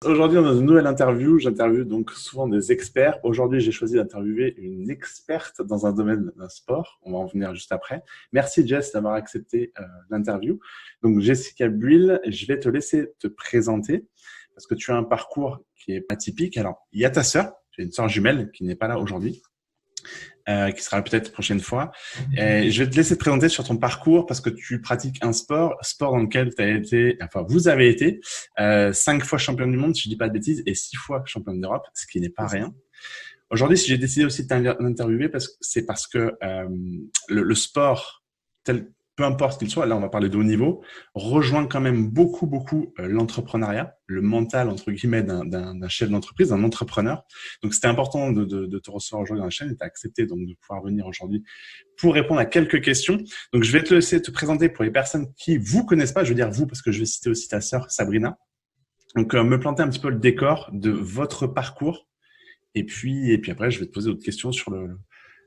Aujourd'hui, on a une nouvelle interview. J'interviewe donc souvent des experts. Aujourd'hui, j'ai choisi d'interviewer une experte dans un domaine d'un sport. On va en venir juste après. Merci Jess d'avoir accepté l'interview. Donc Jessica Buil, je vais te laisser te présenter parce que tu as un parcours qui est atypique. Alors, il y a ta sœur, tu as une sœur jumelle qui n'est pas là aujourd'hui. Qui sera peut-être prochaine fois. Et je vais te laisser te présenter sur ton parcours parce que tu pratiques un sport dans lequel vous avez été 5 fois champion du monde, si je dis pas de bêtises, et 6 fois champion d'Europe, ce qui n'est pas rien. Aujourd'hui, si j'ai décidé aussi de t'interviewer, c'est parce que le sport, peu importe qu'il soit, là on va parler de haut niveau, rejoint quand même beaucoup l'entrepreneuriat, le mental entre guillemets d'un chef d'entreprise, d'un entrepreneur. Donc c'était important de te recevoir aujourd'hui dans la chaîne et tu as accepté donc de pouvoir venir aujourd'hui pour répondre à quelques questions. Donc je vais te laisser te présenter pour les personnes qui vous connaissent pas, je veux dire vous parce que je vais citer aussi ta sœur Sabrina. Donc me planter un petit peu le décor de votre parcours et puis après je vais te poser d'autres questions sur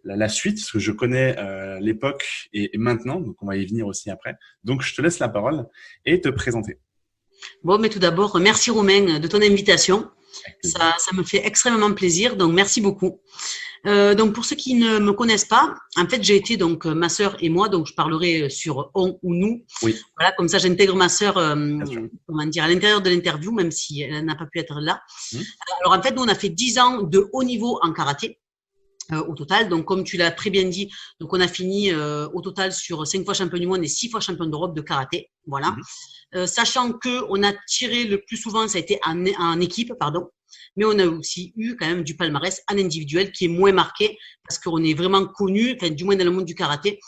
la suite, parce que je connais l'époque et maintenant, donc on va y venir aussi après. Donc, je te laisse la parole et te présenter. Bon, mais tout d'abord, merci Romain de ton invitation. Ça me fait extrêmement plaisir, donc merci beaucoup. Donc, pour ceux qui ne me connaissent pas, en fait, j'ai été donc ma sœur et moi, donc je parlerai sur on ou nous. Oui. Voilà, comme ça, j'intègre ma sœur, comment dire, à l'intérieur de l'interview, même si elle n'a pas pu être là. Alors, en fait, nous, on a fait 10 ans de haut niveau en karaté. Au total, donc comme tu l'as très bien dit, donc on a fini au total sur 5 fois champion du monde et 6 fois champion d'Europe de karaté, voilà. Sachant que on a tiré le plus souvent, ça a été en équipe, pardon, mais on a aussi eu quand même du palmarès en individuel qui est moins marqué parce qu'on est vraiment connu, enfin du moins dans le monde du karaté,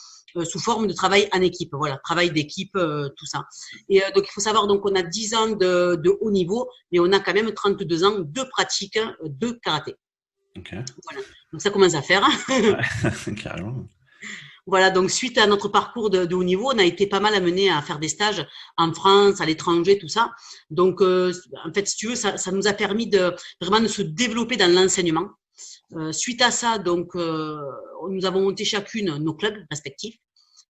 sous forme de travail en équipe, voilà, travail d'équipe, tout ça. Et donc il faut savoir, donc on a 10 ans de haut niveau, mais on a quand même 32 ans de pratique de karaté. Okay. Voilà. Donc ça commence à faire. Ouais, carrément. Voilà, donc suite à notre parcours de haut niveau, on a été pas mal amené à faire des stages en France, à l'étranger, tout ça. Donc en fait, si tu veux, ça nous a permis de vraiment de se développer dans l'enseignement. Suite à ça, donc nous avons monté chacune nos clubs respectifs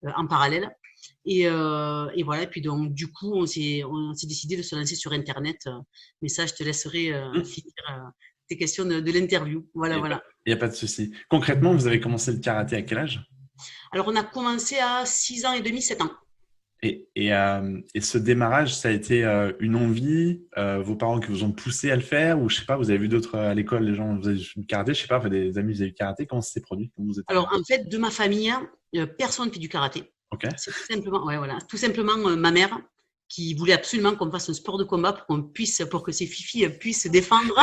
en parallèle. Et voilà. Et puis donc du coup, on s'est décidé de se lancer sur Internet. Mais ça, je te laisserai finir tes questions de l'interview. Voilà. Il n'y a pas de souci. Concrètement, vous avez commencé le karaté à quel âge? Alors, on a commencé à 6 ans et demi, 7 ans. Et ce démarrage, ça a été une envie, vos parents qui vous ont poussé à le faire, ou je sais pas, vous avez vu d'autres à l'école, les gens faisaient du karaté, je sais pas, des amis faisaient du karaté, comment ça s'est produit? Alors, en fait, de ma famille, personne ne fait du karaté. Okay. C'est tout simplement ma mère qui voulait absolument qu'on fasse un sport de combat pour que ses fifis puissent se défendre.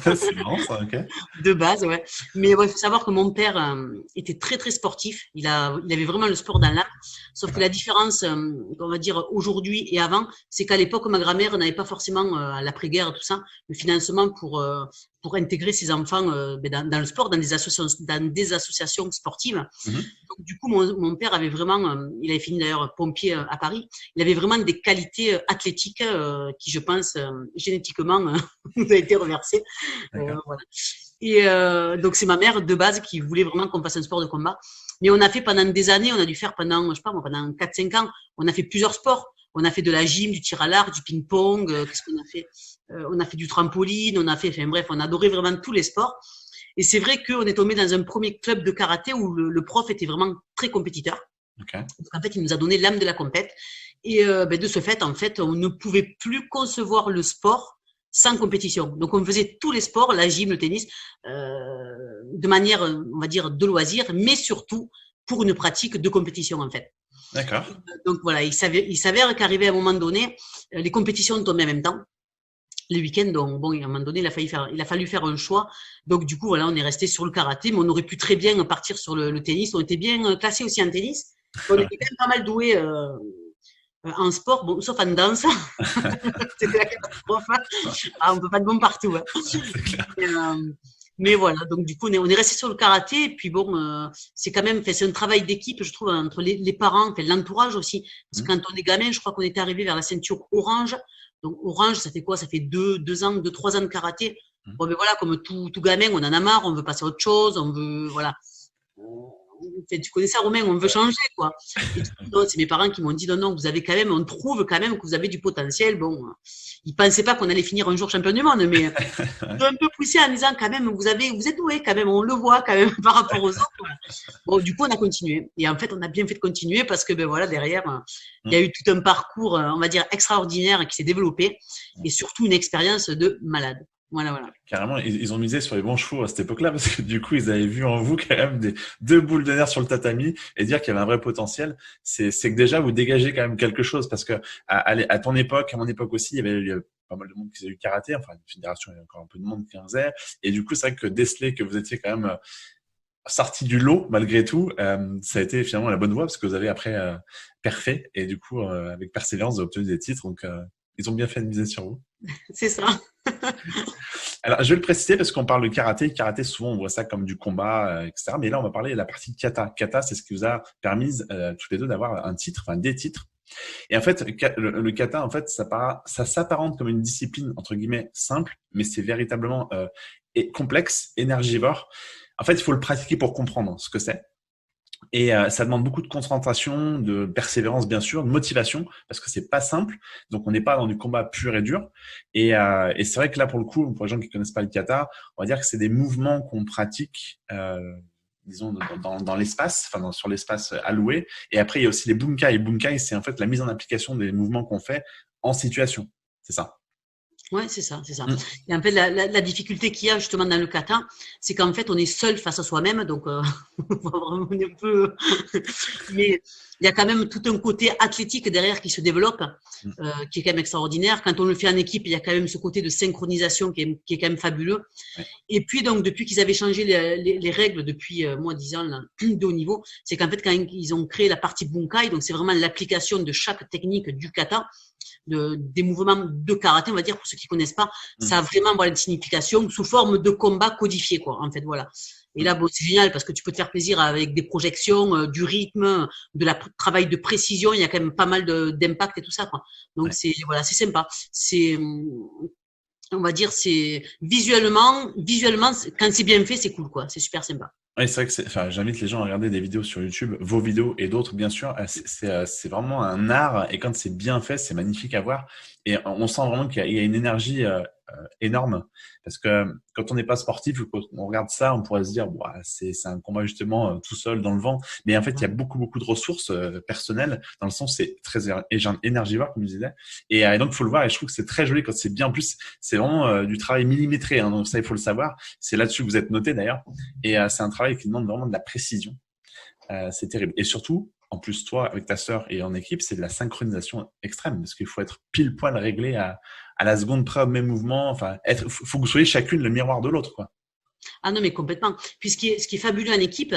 C'est marrant ça, ok. De base, ouais. Mais il faut savoir que mon père était très très sportif. Il avait vraiment le sport dans l'âme. Sauf que la différence, on va dire aujourd'hui et avant, c'est qu'à l'époque, ma grand-mère n'avait pas forcément à l'après-guerre tout ça le financement pour intégrer ses enfants dans le sport, dans des associations sportives. Donc du coup, mon père avait vraiment, il avait fini d'ailleurs pompier à Paris. Il avait vraiment des qualités athlétiques qui, je pense, génétiquement, nous a été reversées. Voilà. Et donc c'est ma mère de base qui voulait vraiment qu'on fasse un sport de combat. Mais on a fait pendant des années, on a dû faire pendant 4-5 ans, on a fait plusieurs sports. On a fait de la gym, du tir à l'arc, du ping-pong, qu'est-ce qu'on a fait on a fait du trampoline, on adorait vraiment tous les sports. Et c'est vrai qu'on est tombé dans un premier club de karaté où le prof était vraiment très compétiteur. Okay. Donc, en fait, il nous a donné l'âme de la compète. Et de ce fait, en fait, on ne pouvait plus concevoir le sport sans compétition. Donc, on faisait tous les sports, la gym, le tennis, de manière, on va dire, de loisir, mais surtout pour une pratique de compétition, en fait. D'accord. Donc, voilà, il s'avère qu'arrivé à un moment donné, les compétitions tombaient en même temps. Les week-ends, donc bon, à un moment donné, il a fallu faire un choix. Donc du coup, voilà, on est resté sur le karaté, mais on aurait pu très bien partir sur le tennis. On était bien classés aussi en tennis. On était quand même pas mal doués en sport, bon, sauf en danse. C'était la catastrophe. Ah, on peut pas de bon partout. Hein. Mais voilà, donc du coup, on est resté sur le karaté. Et puis bon, c'est quand même, c'est un travail d'équipe, je trouve, entre les parents, l'entourage aussi. Parce que quand on est gamin, je crois qu'on était arrivé vers la ceinture orange. Donc orange, ça fait quoi? Ça fait 2 ans, 3 ans de karaté. Bon, mais voilà, comme tout gamin, on en a marre, on veut passer à autre chose, on veut, voilà. tu connais ça, Romain, on veut changer, quoi. Et du coup, non, c'est mes parents qui m'ont dit, non, vous avez quand même, on trouve quand même que vous avez du potentiel. Bon, ils pensaient pas qu'on allait finir un jour champion du monde, mais ils ont un peu poussé en disant, quand même, vous êtes doué, quand même, on le voit, quand même, par rapport aux autres. Bon, du coup, on a continué. Et en fait, on a bien fait de continuer parce que, ben voilà, derrière, il y a eu tout un parcours, on va dire, extraordinaire qui s'est développé et surtout une expérience de malade. Voilà. Carrément, ils ont misé sur les bons chevaux à cette époque-là parce que du coup, ils avaient vu en vous quand même deux boules de nerfs sur le tatami et dire qu'il y avait un vrai potentiel. C'est que déjà, vous dégagez quand même quelque chose parce que à ton époque, à mon époque aussi, il y avait pas mal de monde qui faisait du karaté. Enfin, une fédération, il y a encore un peu de monde qui en faisait. Et du coup, c'est vrai que déceler que vous étiez quand même sorti du lot malgré tout, ça a été finalement la bonne voie parce que vous avez après perfait et du coup, avec persévérance, vous avez obtenu des titres. Donc, ils ont bien fait de miser sur vous. C'est ça. Alors, je vais le préciser parce qu'on parle de karaté. Karaté, souvent, on voit ça comme du combat, etc. Mais là, on va parler de la partie kata. Kata, c'est ce qui vous a permis, tous les deux, d'avoir un titre, enfin des titres. Et en fait, le kata, en fait, ça s'apparente comme une discipline, entre guillemets, simple, mais c'est véritablement complexe, énergivore. En fait, il faut le pratiquer pour comprendre ce que c'est. Et ça demande beaucoup de concentration, de persévérance bien sûr, de motivation parce que c'est pas simple. Donc on n'est pas dans du combat pur et dur. Et c'est vrai que là pour le coup, pour les gens qui connaissent pas le kata, on va dire que c'est des mouvements qu'on pratique, disons dans l'espace, enfin sur l'espace alloué. Et après il y a aussi les bunkai. Bunkai, c'est en fait la mise en application des mouvements qu'on fait en situation. C'est ça. Ouais, c'est ça. Et en fait, la difficulté qu'il y a justement dans le kata, c'est qu'en fait, on est seul face à soi-même, donc on va vraiment un peu. Mais il y a quand même tout un côté athlétique derrière qui se développe, qui est quand même extraordinaire. Quand on le fait en équipe, il y a quand même ce côté de synchronisation qui est quand même fabuleux. Ouais. Et puis donc, depuis qu'ils avaient changé les règles depuis moins 10 ans là, de haut niveau, c'est qu'en fait, quand ils ont créé la partie bunkai, donc c'est vraiment l'application de chaque technique du kata. Des mouvements de karaté, on va dire, pour ceux qui connaissent pas, ça a vraiment une signification sous forme de combat codifié, quoi, en fait, voilà. Et là, bon, c'est génial parce que tu peux te faire plaisir avec des projections, du rythme, travail de précision, il y a quand même pas mal d'impact et tout ça, quoi. Donc, c'est sympa. On va dire, c'est visuellement, quand c'est bien fait, c'est cool, quoi. C'est super sympa. Oui, c'est vrai que j'invite les gens à regarder des vidéos sur YouTube, vos vidéos et d'autres, bien sûr. C'est vraiment un art et quand c'est bien fait, c'est magnifique à voir. Et on sent vraiment qu'il y a une énergie énorme parce que quand on n'est pas sportif, quand on regarde ça, on pourrait se dire, bah, c'est un combat justement tout seul dans le vent. Mais en fait, il y a beaucoup de ressources personnelles dans le sens c'est très énergivore, comme je disais. Et donc, il faut le voir et je trouve que c'est très joli quand c'est bien. En plus, c'est vraiment du travail millimétré. Hein, donc ça, il faut le savoir. C'est là-dessus que vous êtes noté d'ailleurs. Et c'est un travail qui demande vraiment de la précision. C'est terrible. Et surtout, en plus, toi, avec ta sœur et en équipe, c'est de la synchronisation extrême parce qu'il faut être pile poil réglé à la seconde près au même mouvement. Enfin, faut que vous soyez chacune le miroir de l'autre, quoi. Ah non, mais complètement. Puis ce qui est fabuleux en équipe,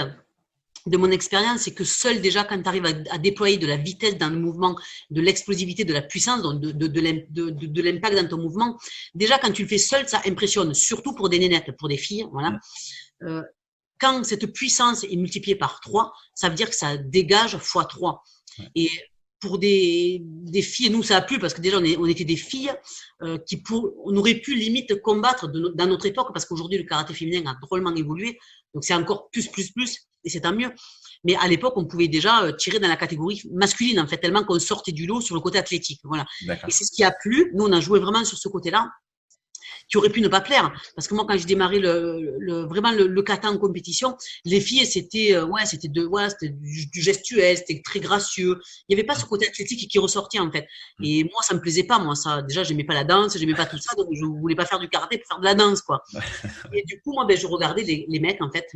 de mon expérience, c'est que seul déjà, quand tu arrives à déployer de la vitesse dans le mouvement, de l'explosivité, de la puissance, donc de l'impact dans ton mouvement, déjà quand tu le fais seul, ça impressionne, surtout pour des nénettes, pour des filles, voilà. Quand cette puissance est multipliée par 3, ça veut dire que ça dégage fois 3. Et pour des filles, nous ça a plu parce que déjà on était des filles on aurait pu limite combattre dans notre époque parce qu'aujourd'hui le karaté féminin a drôlement évolué, donc c'est encore plus et c'est tant mieux. Mais à l'époque on pouvait déjà tirer dans la catégorie masculine en fait, tellement qu'on sortait du lot sur le côté athlétique, voilà. Et c'est ce qui a plu. Nous on a joué vraiment sur ce côté-là, qui aurait pu ne pas plaire. Parce que moi, quand j'ai démarré vraiment le kata en compétition, les filles, c'était du gestuel, c'était très gracieux. Il n'y avait pas ce côté athlétique qui ressortait, en fait. Et moi, ça me plaisait pas, moi, ça. Déjà, j'aimais pas la danse, j'aimais pas tout ça, donc je voulais pas faire du karaté pour faire de la danse, quoi. Et du coup, moi, je regardais les mecs, en fait.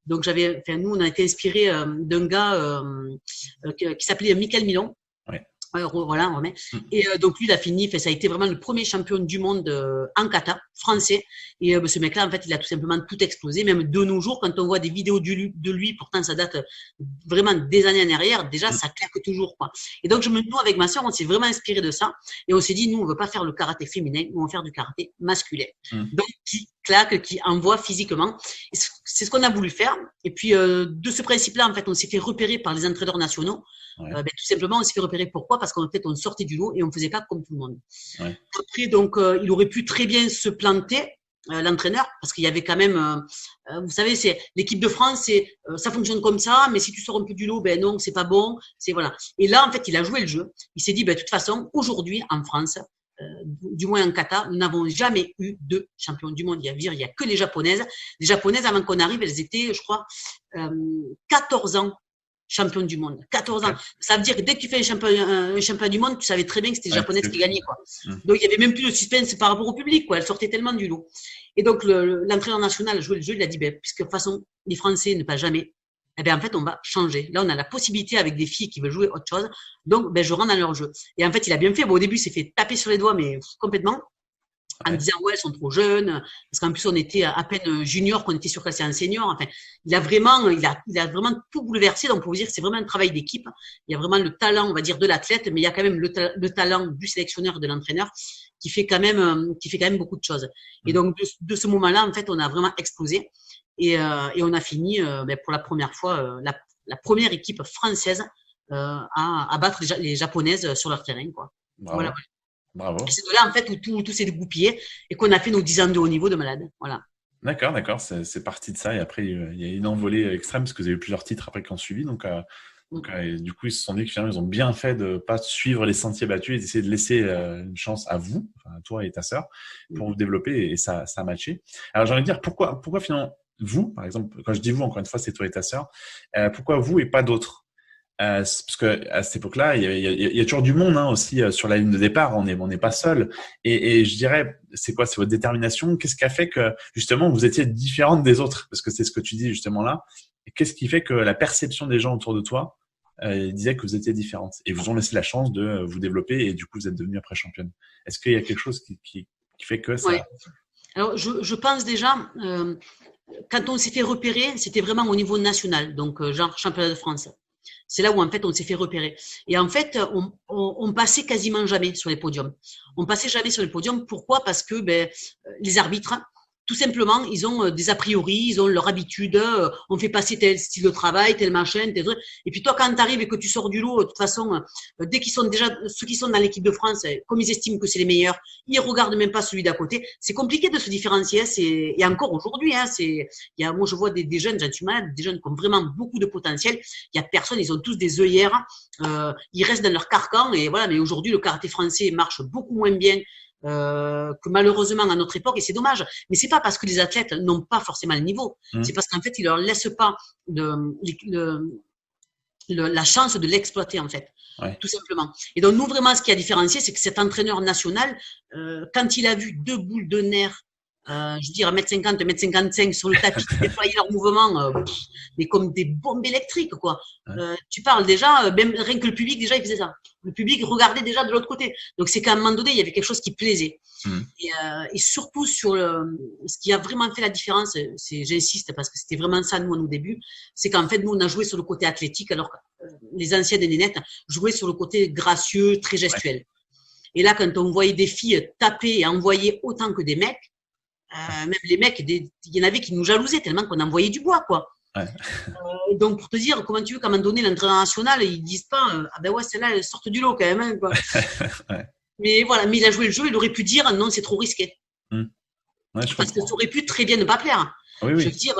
Donc, nous, on a été inspirés d'un gars qui s'appelait Michael Milon. Voilà, on remet. Et donc lui, il a fini, ça a été vraiment le premier champion du monde en kata, français. Et ce mec-là, en fait, il a tout simplement tout explosé. Même de nos jours, quand on voit des vidéos de lui, pourtant ça date vraiment des années en arrière, déjà ça claque toujours, quoi. Et donc nous, avec ma sœur, on s'est vraiment inspiré de ça. Et on s'est dit, nous, on veut pas faire le karaté féminin, nous, on va faire du karaté masculin. Donc qui claque, qui envoie physiquement. Et c'est ce qu'on a voulu faire. Et puis de ce principe-là, en fait, on s'est fait repérer par les entraîneurs nationaux. Tout simplement, on s'est fait repérer. Pourquoi? Parce qu'en fait, on sortait du lot et on faisait pas comme tout le monde. Après, donc, il aurait pu très bien se planter. l'entraîneur, parce qu'il y avait quand même, vous savez, c'est l'équipe de France, ça fonctionne comme ça, mais si tu sors un peu du lot, ben non, c'est pas bon, c'est voilà. Et là, en fait, il a joué le jeu. Il s'est dit, ben de toute façon, aujourd'hui en France, du moins en kata, nous n'avons jamais eu de champion du monde. Il y a que les Japonaises. Les Japonaises, avant qu'on arrive, elles étaient, je crois, 14 ans champion du monde. 14 ans. Ouais. Ça veut dire que dès que tu fais un champion du monde, tu savais très bien que c'était les Japonaises qui gagnaient, quoi. Donc, il y avait même plus de suspense par rapport au public, quoi. Elles sortaient tellement du lot. Et donc, l'entraîneur national a joué le jeu, il a dit, ben, puisque de toute façon, les Français ne passent jamais, eh bien, en fait, on va changer. Là, on a la possibilité avec des filles qui veulent jouer autre chose. Donc, ben, je rentre dans leur jeu. Et en fait, il a bien fait. Bon, au début, il s'est fait taper sur les doigts, mais complètement. En disant, ouais, elles sont trop jeunes. Parce qu'en plus, on était à peine junior, qu'on était surclassé en senior. Enfin, il a vraiment tout bouleversé. Donc, pour vous dire que c'est vraiment un travail d'équipe. Il y a vraiment le talent, on va dire, de l'athlète, mais il y a quand même le talent du sélectionneur, de l'entraîneur, qui fait quand même beaucoup de choses. Et donc, de ce moment-là, en fait, on a vraiment explosé. Et on a fini, ben, pour la première fois, la première équipe française à battre les Japonaises sur leur terrain, quoi. Bravo. Voilà. Bravo. Et c'est de là, en fait, où tout s'est dégoupillé et qu'on a fait nos 10 ans de haut niveau de malade. Voilà. D'accord. C'est parti de ça. Et après, il y a une envolée extrême parce que vous avez eu plusieurs titres après qui ont suivi. Donc, du coup, ils se sont dit que finalement, ils ont bien fait de pas suivre les sentiers battus et d'essayer de laisser une chance à vous, enfin, à toi et ta sœur, pour vous développer. Et ça a matché. Alors, j'ai envie de dire, pourquoi finalement, vous, par exemple, quand je dis vous, encore une fois, c'est toi et ta sœur, pourquoi vous et pas d'autres? Parce que à cette époque-là, il y a toujours du monde aussi sur la ligne de départ. On n'est pas seul. Et je dirais, c'est quoi? C'est votre détermination. Qu'est-ce qui a fait que justement vous étiez différente des autres? Parce que c'est ce que tu dis justement là. Et qu'est-ce qui fait que la perception des gens autour de toi disait que vous étiez différente et vous ont laissé la chance de vous développer et du coup vous êtes devenue après championne? Est-ce qu'il y a quelque chose qui fait que ça? Ouais. Alors je pense déjà quand on s'est fait repérer, c'était vraiment au niveau national, donc genre championnat de France. C'est là où en fait on s'est fait repérer. Et en fait, on passait quasiment jamais sur les podiums. On passait jamais sur les podiums. Pourquoi? Parce que les arbitres, tout simplement, ils ont des a priori, ils ont leur habitude. On fait passer tel style de travail, tel machin, tel truc. Et puis toi, quand tu arrives et que tu sors du lot, de toute façon, dès qu'ils sont déjà ceux qui sont dans l'équipe de France, comme ils estiment que c'est les meilleurs, ils regardent même pas celui d'à côté. C'est compliqué de se différencier. Et encore aujourd'hui, moi je vois des jeunes, j'en suis malade, des jeunes qui ont vraiment beaucoup de potentiel. Il y a personne, ils ont tous des œillères. Ils restent dans leur carcan et voilà. Mais aujourd'hui, le karaté français marche beaucoup moins bien que malheureusement à notre époque, et c'est dommage. Mais c'est pas parce que les athlètes n'ont pas forcément le niveau, c'est parce qu'en fait ils leur laissent pas la chance de l'exploiter en fait, tout simplement. Et donc nous vraiment, ce qui a différencié, c'est que cet entraîneur national, quand il a vu deux boules de nerfs, je veux dire 1m50, 1m55 sur le tapis qui déployaient leurs mouvements, mais comme des bombes électriques, quoi. Tu parles déjà, même rien que le public déjà il faisait ça. Le public regardait déjà de l'autre côté. Donc c'est qu'à un moment donné, il y avait quelque chose qui plaisait. Et surtout sur ce qui a vraiment fait la différence, j'insiste parce que c'était vraiment ça nous à nos débuts, c'est qu'en fait nous on a joué sur le côté athlétique alors que les anciennes et nénettes jouaient sur le côté gracieux, très gestuel. Et là quand on voyait des filles taper et envoyer autant que des mecs, même les mecs, il y en avait qui nous jalousaient tellement qu'on envoyait du bois, quoi. Donc pour te dire, comment tu veux qu'à un moment donné l'entraîneur national ils disent pas ah ben ouais celle-là elle sort du lot quand même, hein, quoi. Mais voilà, mais il a joué le jeu, il aurait pu dire non c'est trop risqué. Parce que ça aurait pu très bien ne pas plaire. Oui. Je veux dire,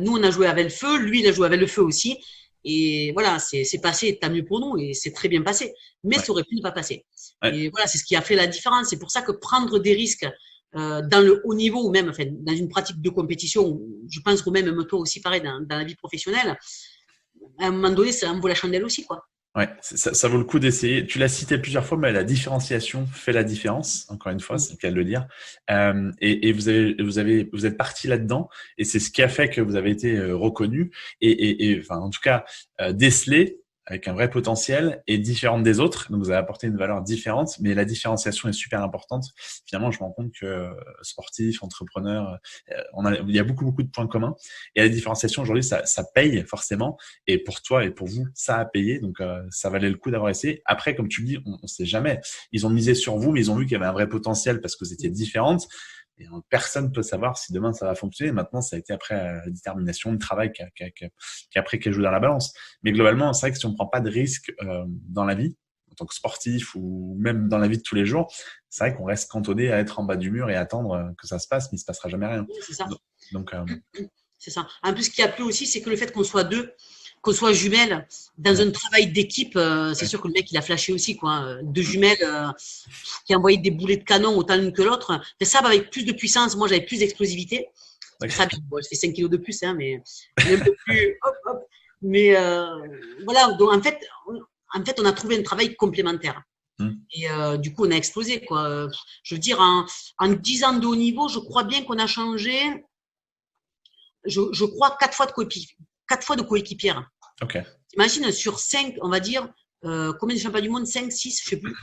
nous on a joué avec le feu, lui il a joué avec le feu aussi, et voilà c'est passé tant mieux pour nous et c'est très bien passé. Mais ça aurait pu ne pas passer. Et voilà c'est ce qui a fait la différence. C'est pour ça que prendre des risques dans le haut niveau ou même enfin, dans une pratique de compétition, je pense que même toi aussi pareil dans la vie professionnelle, à un moment donné ça en vaut la chandelle aussi quoi. Ouais, ça vaut le coup d'essayer. Tu l'as cité plusieurs fois, mais la différenciation fait la différence. Encore une fois, c'est le cas de le dire. Et vous êtes parti là-dedans, et c'est ce qui a fait que vous avez été reconnu et enfin en tout cas décelé avec un vrai potentiel et différente des autres. Donc, vous avez apporté une valeur différente, mais la différenciation est super importante. Finalement, je me rends compte que sportif, entrepreneur, il y a beaucoup de points communs. Et la différenciation, aujourd'hui, ça paye forcément. Et pour toi et pour vous, ça a payé. Donc, ça valait le coup d'avoir essayé. Après, comme tu le dis, on sait jamais. Ils ont misé sur vous, mais ils ont vu qu'il y avait un vrai potentiel parce que vous étiez différentes. Et personne ne peut savoir si demain ça va fonctionner. Maintenant, ça a été après la détermination, le travail qui a joue dans la balance. Mais globalement, c'est vrai que si on ne prend pas de risques dans la vie, tant que sportif ou même dans la vie de tous les jours, c'est vrai qu'on reste cantonné à être en bas du mur et attendre que ça se passe, mais il se passera jamais rien. C'est ça. Donc c'est ça. En plus, ce qui a plu aussi, c'est que le fait qu'on soit deux, qu'on soit jumelles, dans un travail d'équipe, c'est sûr que le mec, il a flashé aussi, quoi. Deux jumelles qui envoyaient des boulets de canon autant l'une que l'autre. Ça, avec plus de puissance, moi, j'avais plus d'explosivité. Ça, bon, je fais 5 kilos de plus, hein, mais un peu plus, hop, hop. Mais voilà, donc en fait, on a trouvé un travail complémentaire. Et du coup, on a explosé, quoi. Je veux dire, en 10 ans de haut niveau, je crois bien qu'on a changé, je crois, 4 fois de coéquipière. Ok. T'imagines, sur 5, on va dire, combien de champions du monde? 5, 6, je sais plus.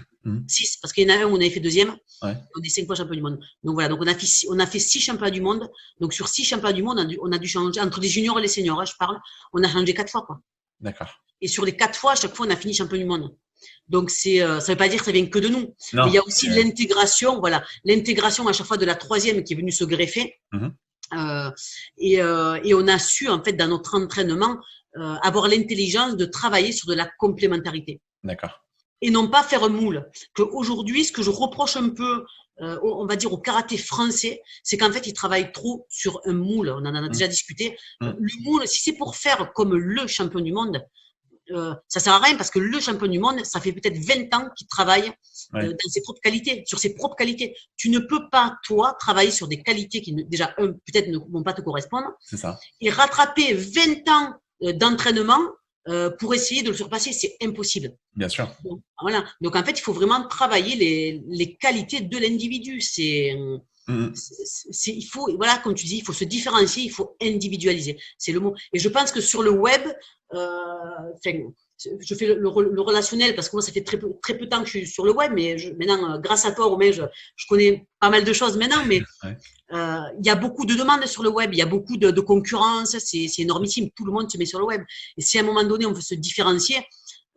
6, parce qu'il y en a un où on avait fait deuxième. Ouais. On est 5 fois champion du monde. Donc voilà, donc on a fait 6 championnats du monde. Donc sur 6 championnats du monde, on a dû changer, entre les juniors et les seniors, hein, je parle, on a changé 4 fois, quoi. D'accord. Et sur les 4 fois, à chaque fois, on a fini champion du monde. Donc ça veut pas dire que ça vient que de nous. Non. Mais il y a aussi l'intégration, voilà, l'intégration à chaque fois de la troisième qui est venue se greffer. Et on a su, en fait, dans notre entraînement, avoir l'intelligence de travailler sur de la complémentarité. D'accord. Et non pas faire un moule. Qu'aujourd'hui, ce que je reproche un peu, on va dire, au karaté français, c'est qu'en fait, ils travaillent trop sur un moule. On en a déjà discuté. Le moule, si c'est pour faire comme le champion du monde, ça sert à rien parce que le champion du monde, ça fait peut-être 20 ans qu'il travaille dans ses propres qualités, sur ses propres qualités. Tu ne peux pas, toi, travailler sur des qualités qui, déjà, peut-être ne vont pas te correspondre. C'est ça. Et rattraper 20 ans d'entraînement pour essayer de le surpasser, c'est impossible. Bien sûr. Donc, voilà. Donc, en fait, il faut vraiment travailler les qualités de l'individu. Il faut, voilà, comme tu dis, il faut se différencier, il faut individualiser. C'est le mot. Et je pense que sur le web, je fais le relationnel parce que moi, ça fait très peu de temps que je suis sur le web, mais maintenant, grâce à toi, Romain, je connais pas mal de choses maintenant, mais il y a beaucoup de demandes sur le web, il y a beaucoup de concurrence, c'est énormissime, tout le monde se met sur le web. Et si à un moment donné, on veut se différencier,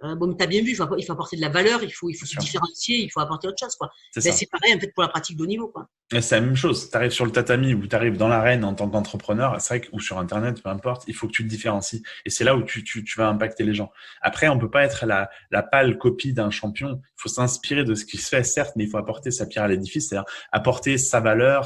bon, tu as bien vu, il faut apporter de la valeur, il faut se différencier, il faut apporter autre chose, quoi. C'est pareil, en fait, pour la pratique de haut niveau, quoi. C'est la même chose. Tu arrives sur le tatami ou tu arrives dans l'arène en tant qu'entrepreneur, c'est vrai que, ou sur Internet, peu importe, il faut que tu te différencies. Et c'est là où tu vas impacter les gens. Après, on peut pas être la pâle copie d'un champion. Il faut s'inspirer de ce qui se fait, certes, mais il faut apporter sa pierre à l'édifice, c'est-à-dire apporter sa valeur,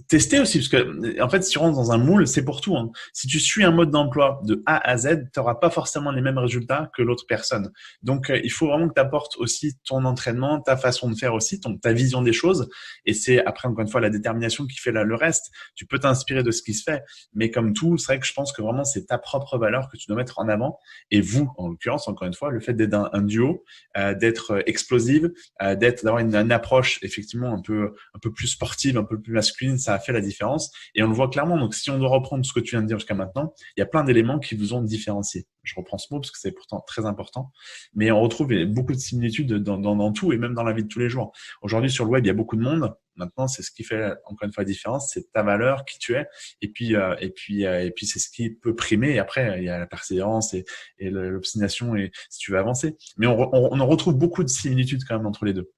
tester aussi, parce que, en fait, si tu rentres dans un moule, c'est pour tout, hein. Si tu suis un mode d'emploi de A à Z, tu n'auras pas forcément les mêmes résultats que l'autre personne. Donc, il faut vraiment que tu apportes aussi ton entraînement, ta façon de faire aussi, ta vision des choses. Et c'est après, encore une fois, la détermination qui fait le reste. Tu peux t'inspirer de ce qui se fait, mais comme tout, c'est vrai que je pense que vraiment, c'est ta propre valeur que tu dois mettre en avant. Et vous, en l'occurrence, encore une fois, le fait d'être un duo, d'être explosive, d'avoir une approche effectivement un peu plus sportive, un peu plus masculine, ça a fait la différence. Et on le voit clairement. Donc, si on doit reprendre ce que tu viens de dire jusqu'à maintenant, il y a plein d'éléments qui vous ont différencié. Je reprends ce mot parce que c'est pourtant très important. Mais on retrouve beaucoup de similitudes dans tout et même dans la vie de tous les jours. Aujourd'hui, sur le web, il y a beaucoup de monde. Maintenant, c'est ce qui fait encore une fois la différence, c'est ta valeur, qui tu es, et puis c'est ce qui peut primer. Et après, il y a la persévérance et l'obstination et si tu veux avancer. Mais on retrouve beaucoup de similitudes quand même entre les deux.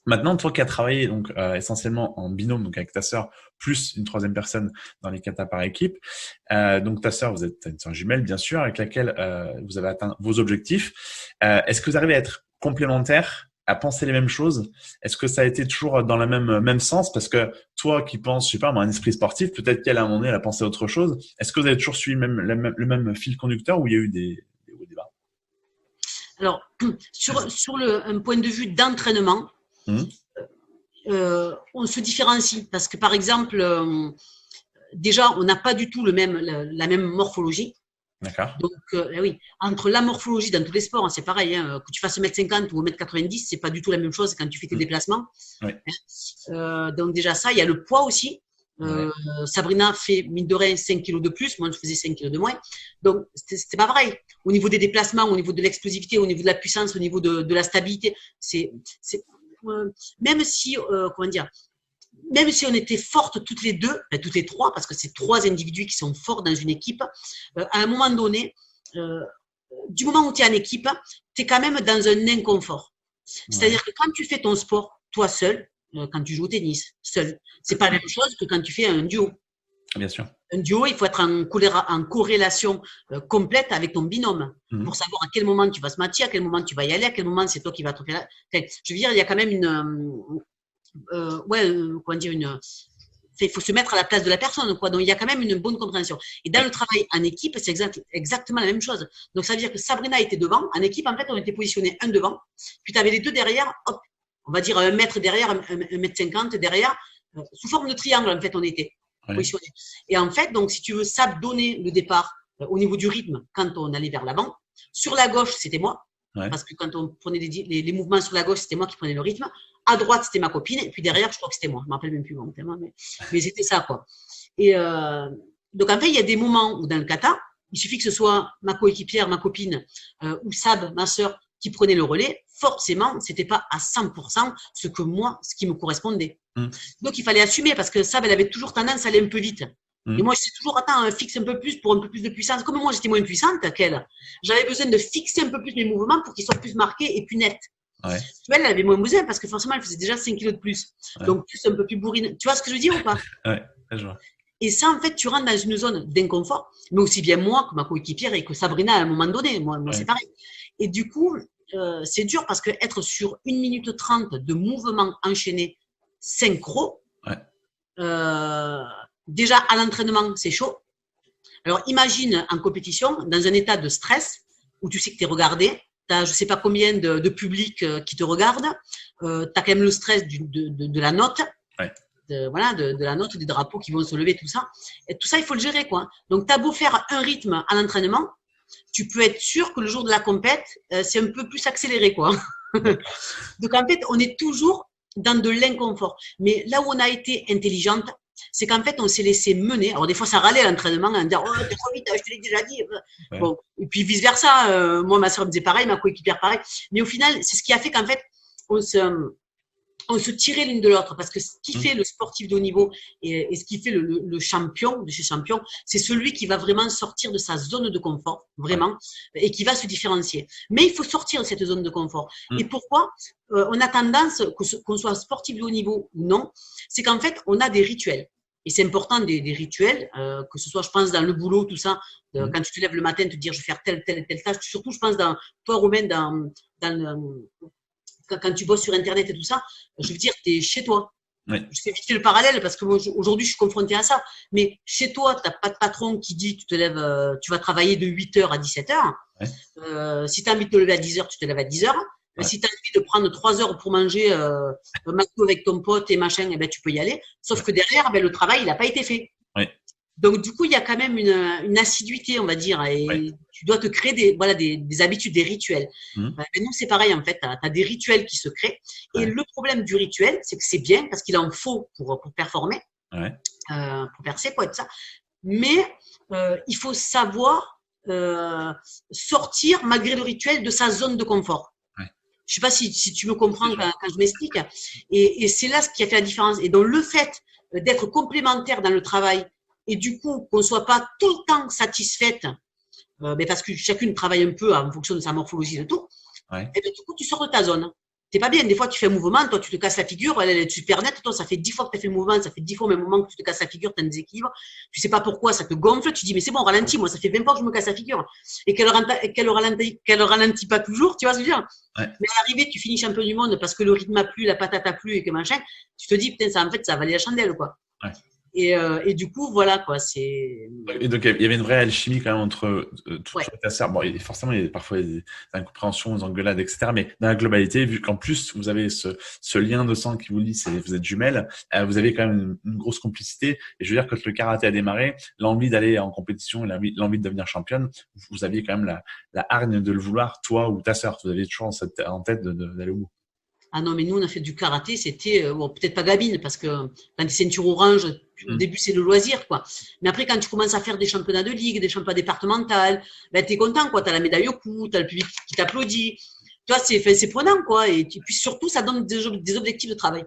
Maintenant, toi qui as travaillé donc essentiellement en binôme, donc avec ta sœur plus une troisième personne dans les katas par équipe, donc ta sœur, vous êtes une sœur jumelle bien sûr, avec laquelle vous avez atteint vos objectifs. Est-ce que vous arrivez à être complémentaires, à penser les mêmes choses? Est-ce que ça a été toujours dans le même sens? Parce que toi qui penses, je sais pas, un esprit sportif, peut-être qu'elle à un moment donné elle a pensé à autre chose. Est-ce que vous avez toujours suivi le même fil conducteur ou il y a eu des hauts et des bas? Alors, sur un point de vue d'entraînement, on se différencie parce que par exemple, déjà on n'a pas du tout la même morphologie. D'accord. Donc oui, entre la morphologie dans tous les sports, hein, c'est pareil, hein, que tu fasses 1m50 ou 1m90, c'est pas du tout la même chose quand tu fais tes déplacements. Oui. Donc déjà ça, il y a le poids aussi. Sabrina fait mine de rien 5 kilos de plus, moi je faisais 5 kilos de moins. Donc c'était pas pareil. Au niveau des déplacements, au niveau de l'explosivité, au niveau de la puissance, au niveau de la stabilité, même si même si on était fortes toutes les deux, toutes les trois, parce que c'est trois individus qui sont forts dans une équipe, à un moment donné, du moment où tu es en équipe, tu es quand même dans un inconfort. C'est-à-dire que quand tu fais ton sport, toi seul, quand tu joues au tennis, seul, c'est pas la même chose que quand tu fais un duo. Bien sûr. Un duo, il faut être en corrélation complète avec ton binôme pour savoir à quel moment tu vas se matcher, à quel moment tu vas y aller, à quel moment c'est toi qui vas te faire. Enfin, je veux dire, il y a quand même il faut se mettre à la place de la personne, quoi. Donc, il y a quand même une bonne compréhension. Et dans le travail en équipe, c'est exactement la même chose. Donc, ça veut dire que Sabrina était devant. En équipe, en fait, on était positionnés un devant. Puis, tu avais les deux derrière. Hop, on va dire 1 mètre derrière, 1,50 m derrière. Sous forme de triangle, en fait, on était positionnés. Et en fait, donc, si tu veux, Sab donnait le départ au niveau du rythme quand on allait vers l'avant. Sur la gauche, c'était moi. Parce que quand on prenait les mouvements sur la gauche, c'était moi qui prenais le rythme. À droite, c'était ma copine. Et puis derrière, je crois que c'était moi. Je ne me rappelle même plus bon, tellement, mais c'était ça, quoi. Et donc, en fait, il y a des moments où dans le kata, il suffit que ce soit ma coéquipière, ma copine, ou Sab, ma sœur, qui prenait le relais. Forcément, c'était pas à 100% ce qui me correspondait. Donc, il fallait assumer parce que Sab, elle avait toujours tendance à aller un peu vite. Et moi, j'étais toujours, fixe un peu plus pour un peu plus de puissance. Comme moi, j'étais moins puissante qu'elle, j'avais besoin de fixer un peu plus mes mouvements pour qu'ils soient plus marqués et plus nets. Elle avait moins besoin parce que forcément, elle faisait déjà 5 kilos de plus. Donc, plus un peu plus bourrine. Tu vois ce que je veux dire ou pas? Je vois. Et ça, en fait, tu rentres dans une zone d'inconfort, mais aussi bien moi que ma coéquipière et que Sabrina à un moment donné. Moi c'est pareil. Et du coup, c'est dur parce que être sur 1 minute 30 de mouvements enchaînés synchro, déjà à l'entraînement, c'est chaud. Alors, imagine en compétition, dans un état de stress, où tu sais que tu es regardé, tu as je ne sais pas combien de public qui te regarde, tu as quand même le stress de la note, de la note, des drapeaux qui vont se lever, tout ça. Et tout ça, il faut le gérer, quoi. Donc, tu as beau faire un rythme à l'entraînement, tu peux être sûr que le jour de la compète, c'est un peu plus accéléré, quoi. Donc, en fait, on est toujours dans de l'inconfort. Mais là où on a été intelligente, c'est qu'en fait, on s'est laissé mener. Alors, des fois, ça râlait à l'entraînement, en disant, oh, t'es trop vite, je te l'ai déjà dit. Bon. Et puis, vice versa. Moi, ma soeur me disait pareil, ma coéquipière pareil. Mais au final, c'est ce qui a fait qu'en fait, on se tirait l'une de l'autre parce que ce qui fait le sportif de haut niveau et ce qui fait le champion de chez champions, c'est celui qui va vraiment sortir de sa zone de confort, vraiment, et qui va se différencier. Mais il faut sortir de cette zone de confort. Et pourquoi on a tendance, qu'on soit sportif de haut niveau ou non, c'est qu'en fait, on a des rituels. Et c'est important des rituels, que ce soit, je pense, dans le boulot, tout ça, quand tu te lèves le matin, te dire, je vais faire telle tâche. Surtout, je pense, toi, Romain, quand tu bosses sur Internet et tout ça, je veux dire, tu es chez toi. Je fais vite le parallèle parce que moi, aujourd'hui, je suis confrontée à ça. Mais chez toi, tu n'as pas de patron qui dit tu te lèves, tu vas travailler de 8h à 17h. Si tu as envie de te lever à 10h, tu te lèves à 10h. Si tu as envie de prendre 3 heures pour manger un McDo avec ton pote et machin, eh ben, tu peux y aller. Sauf que derrière, ben, le travail, il n'a pas été fait. Donc, du coup, il y a quand même une assiduité, on va dire, et tu dois te créer des habitudes, des rituels. Mais nous, c'est pareil, en fait, tu as des rituels qui se créent. Et le problème du rituel, c'est que c'est bien, parce qu'il en faut pour performer, pour percer, pour être ça. Mais il faut savoir sortir, malgré le rituel, de sa zone de confort. Je sais pas si tu me comprends quand je m'explique. Et c'est là ce qui a fait la différence. Et donc, le fait d'être complémentaire dans le travail, et du coup, qu'on ne soit pas tout le temps satisfaite, mais parce que chacune travaille un peu en fonction de sa morphologie et de tout, et bien, du coup, tu sors de ta zone. T'es pas bien. Des fois, tu fais un mouvement, toi, tu te casses la figure, elle est super nette, toi, ça fait 10 fois que tu as fait le mouvement, ça fait 10 fois au même moment que tu te casses la figure, tu as un déséquilibre, tu sais pas pourquoi, ça te gonfle, tu dis, mais c'est bon, ralentis, moi, ça fait 20 fois que je me casse la figure. Et qu'elle ralentit pas toujours, tu vois ce que je veux dire? Mais à l'arrivée, tu finis champion du monde parce que le rythme a plu, la patate a plu et que machin, tu te dis, putain, ça, en fait, ça a valu la chandelle, quoi. Et du coup, voilà, quoi, c'est… Et donc, il y avait une vraie alchimie quand même entre toi et ta sœur. Bon, forcément, il y a parfois des incompréhensions, des engueulades, etc. Mais dans la globalité, vu qu'en plus, vous avez ce lien de sang qui vous lie, vous êtes jumelles, vous avez quand même une grosse complicité. Et je veux dire, quand le karaté a démarré, l'envie d'aller en compétition et l'envie de devenir championne, vous aviez quand même la hargne de le vouloir, toi ou ta sœur. Vous aviez toujours en tête d'aller au bout. Ah non, mais nous, on a fait du karaté, c'était, bon, peut-être pas Gabine, parce que quand tu es ceinture orange, au début, c'est le loisir, quoi. Mais après, quand tu commences à faire des championnats de ligue, des championnats départementaux, ben, t'es content, quoi. T'as la médaille au cou, t'as le public qui t'applaudit. Tu vois, c'est prenant, quoi. Et puis surtout, ça donne des objectifs de travail.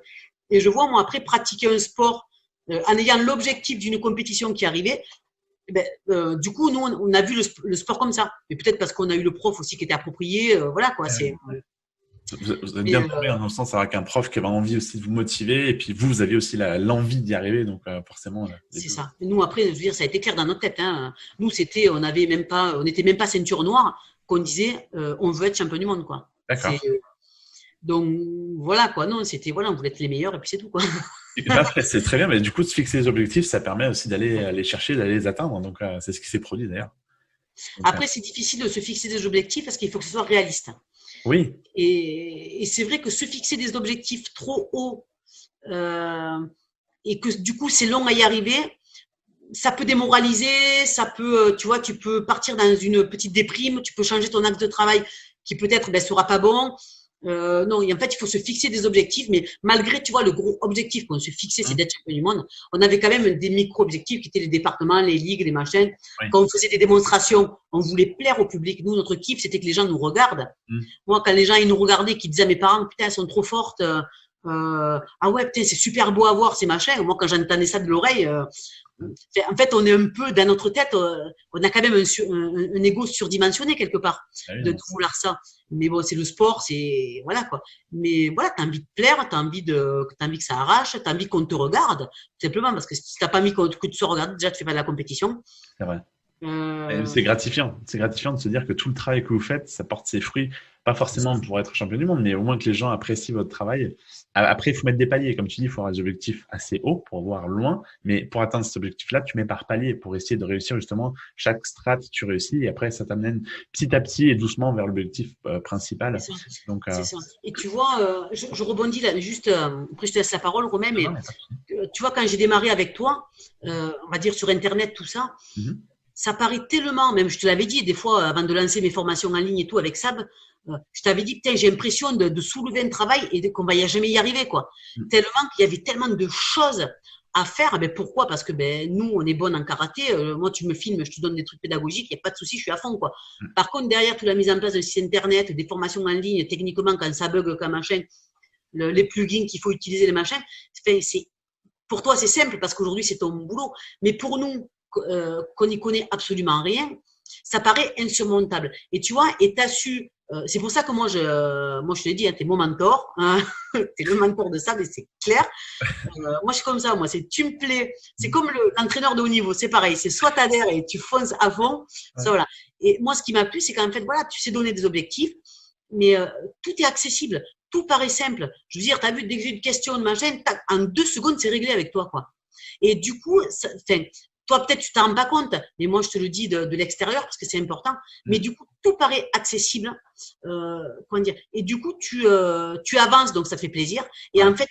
Et je vois, moi, après, pratiquer un sport, en ayant l'objectif d'une compétition qui arrivait, ben, du coup, nous, on a vu le sport comme ça. Mais peut-être parce qu'on a eu le prof aussi qui était approprié, voilà, quoi. Vous êtes Mais, bien tombé dans le sens avec un prof qui avait envie aussi de vous motiver et puis vous avez aussi l'envie d'y arriver. Donc, forcément, les c'est deux. ça. Nous, après, je veux dire, ça a été clair dans notre tête. Hein. Nous, on n'était même pas ceinture noire qu'on disait, on veut être champion du monde, quoi. D'accord. Donc, voilà, quoi. Non, c'était, voilà, on voulait être les meilleurs et puis c'est tout, quoi. Après, c'est très bien, mais du coup, de se fixer des objectifs, ça permet aussi d'aller les chercher, d'aller les atteindre. Donc, c'est ce qui s'est produit d'ailleurs. Donc, Après, c'est difficile de se fixer des objectifs parce qu'il faut que ce soit réaliste. oui, Et c'est vrai que se fixer des objectifs trop hauts euh, et que du coup, c'est long à y arriver, ça peut démoraliser, ça peut, tu vois, tu peux partir dans une petite déprime, tu peux changer ton axe de travail qui peut-être ne sera pas bon. Non, et en fait, il faut se fixer des objectifs, mais malgré, tu vois, le gros objectif qu'on se fixait, c'est d'être champion du monde, on avait quand même des micro-objectifs qui étaient les départements, les ligues, les machins. oui. Quand on faisait des démonstrations, on voulait plaire au public. Nous, notre kiff, c'était que les gens nous regardent. Moi, quand les gens, ils nous regardaient, qui disaient à mes parents, putain, elles sont trop fortes, ah ouais, putain, c'est super beau à voir, ces machins. Moi, quand j'entendais ça de l'oreille, en fait, on est un peu, dans notre tête, on a quand même un ego surdimensionné quelque part Ah oui, de non. vouloir ça. Mais bon, c'est le sport, c'est, voilà, quoi. Mais voilà, t'as envie de plaire, t'as envie que ça arrache, t'as envie qu'on te regarde, tout simplement, parce que si t'as pas envie que tu sois regardé, déjà, tu fais pas de la compétition. C'est vrai. Et Euh, c'est gratifiant. C'est gratifiant de se dire que tout le travail que vous faites, ça porte ses fruits. Pas forcément pour être champion du monde, mais au moins que les gens apprécient votre travail. Après, il faut mettre des paliers. Comme tu dis, il faut avoir des objectifs assez hauts pour voir loin. Mais pour atteindre cet objectif-là, tu mets par palier pour essayer de réussir justement chaque strate, tu réussis. Et après, ça t'amène petit à petit et doucement vers l'objectif principal. c'est ça. Donc, C'est ça. Et tu vois, je rebondis là, juste, après je te laisse la parole, Romain, mais non, mais pas de souci. tu vois, quand j'ai démarré avec toi, on va dire sur Internet, tout ça, Mhm. ça paraît tellement, même je te l'avais dit, des fois, avant de lancer mes formations en ligne et tout avec Sab, je t'avais dit, putain, j'ai l'impression de soulever un travail et qu'on va jamais y arriver, quoi. Mhm. Tellement qu'il y avait tellement de choses à faire. Ben, pourquoi? Parce que ben, nous, on est bonne en karaté. Moi, tu me filmes, je te donne des trucs pédagogiques, il n'y a pas de souci, je suis à fond, quoi. Par contre, derrière toute la mise en place de site internet, des formations en ligne, techniquement, quand ça bug, quand machin, les plugins qu'il faut utiliser, les machins, pour toi, c'est simple parce qu'aujourd'hui, c'est ton boulot. Mais pour nous, qu'on n'y connaît absolument rien, ça paraît insurmontable. Et tu vois, et tu as su, c'est pour ça que moi, je te l'ai dit, hein, tu es mon mentor, hein, tu es le mentor de ça, mais c'est clair. Moi, je suis comme ça, moi, c'est tu me plais. C'est comme l'entraîneur de haut niveau, c'est pareil. C'est soit tu adhères et tu fonces à fond, Ouais. soit voilà. Et moi, ce qui m'a plu, c'est qu'en fait, voilà, tu sais donner des objectifs, mais tout est accessible. Tout paraît simple. Je veux dire, tu as vu, dès que j'ai une question, de machin, en 2 secondes, c'est réglé avec toi, quoi. Et du coup, toi, peut-être, tu t'en rends pas compte, mais moi, je te le dis de l'extérieur parce que c'est important. Mais du coup, tout paraît accessible. Comment dire? Et du coup, tu avances, donc ça fait plaisir. Et Ouais. en fait,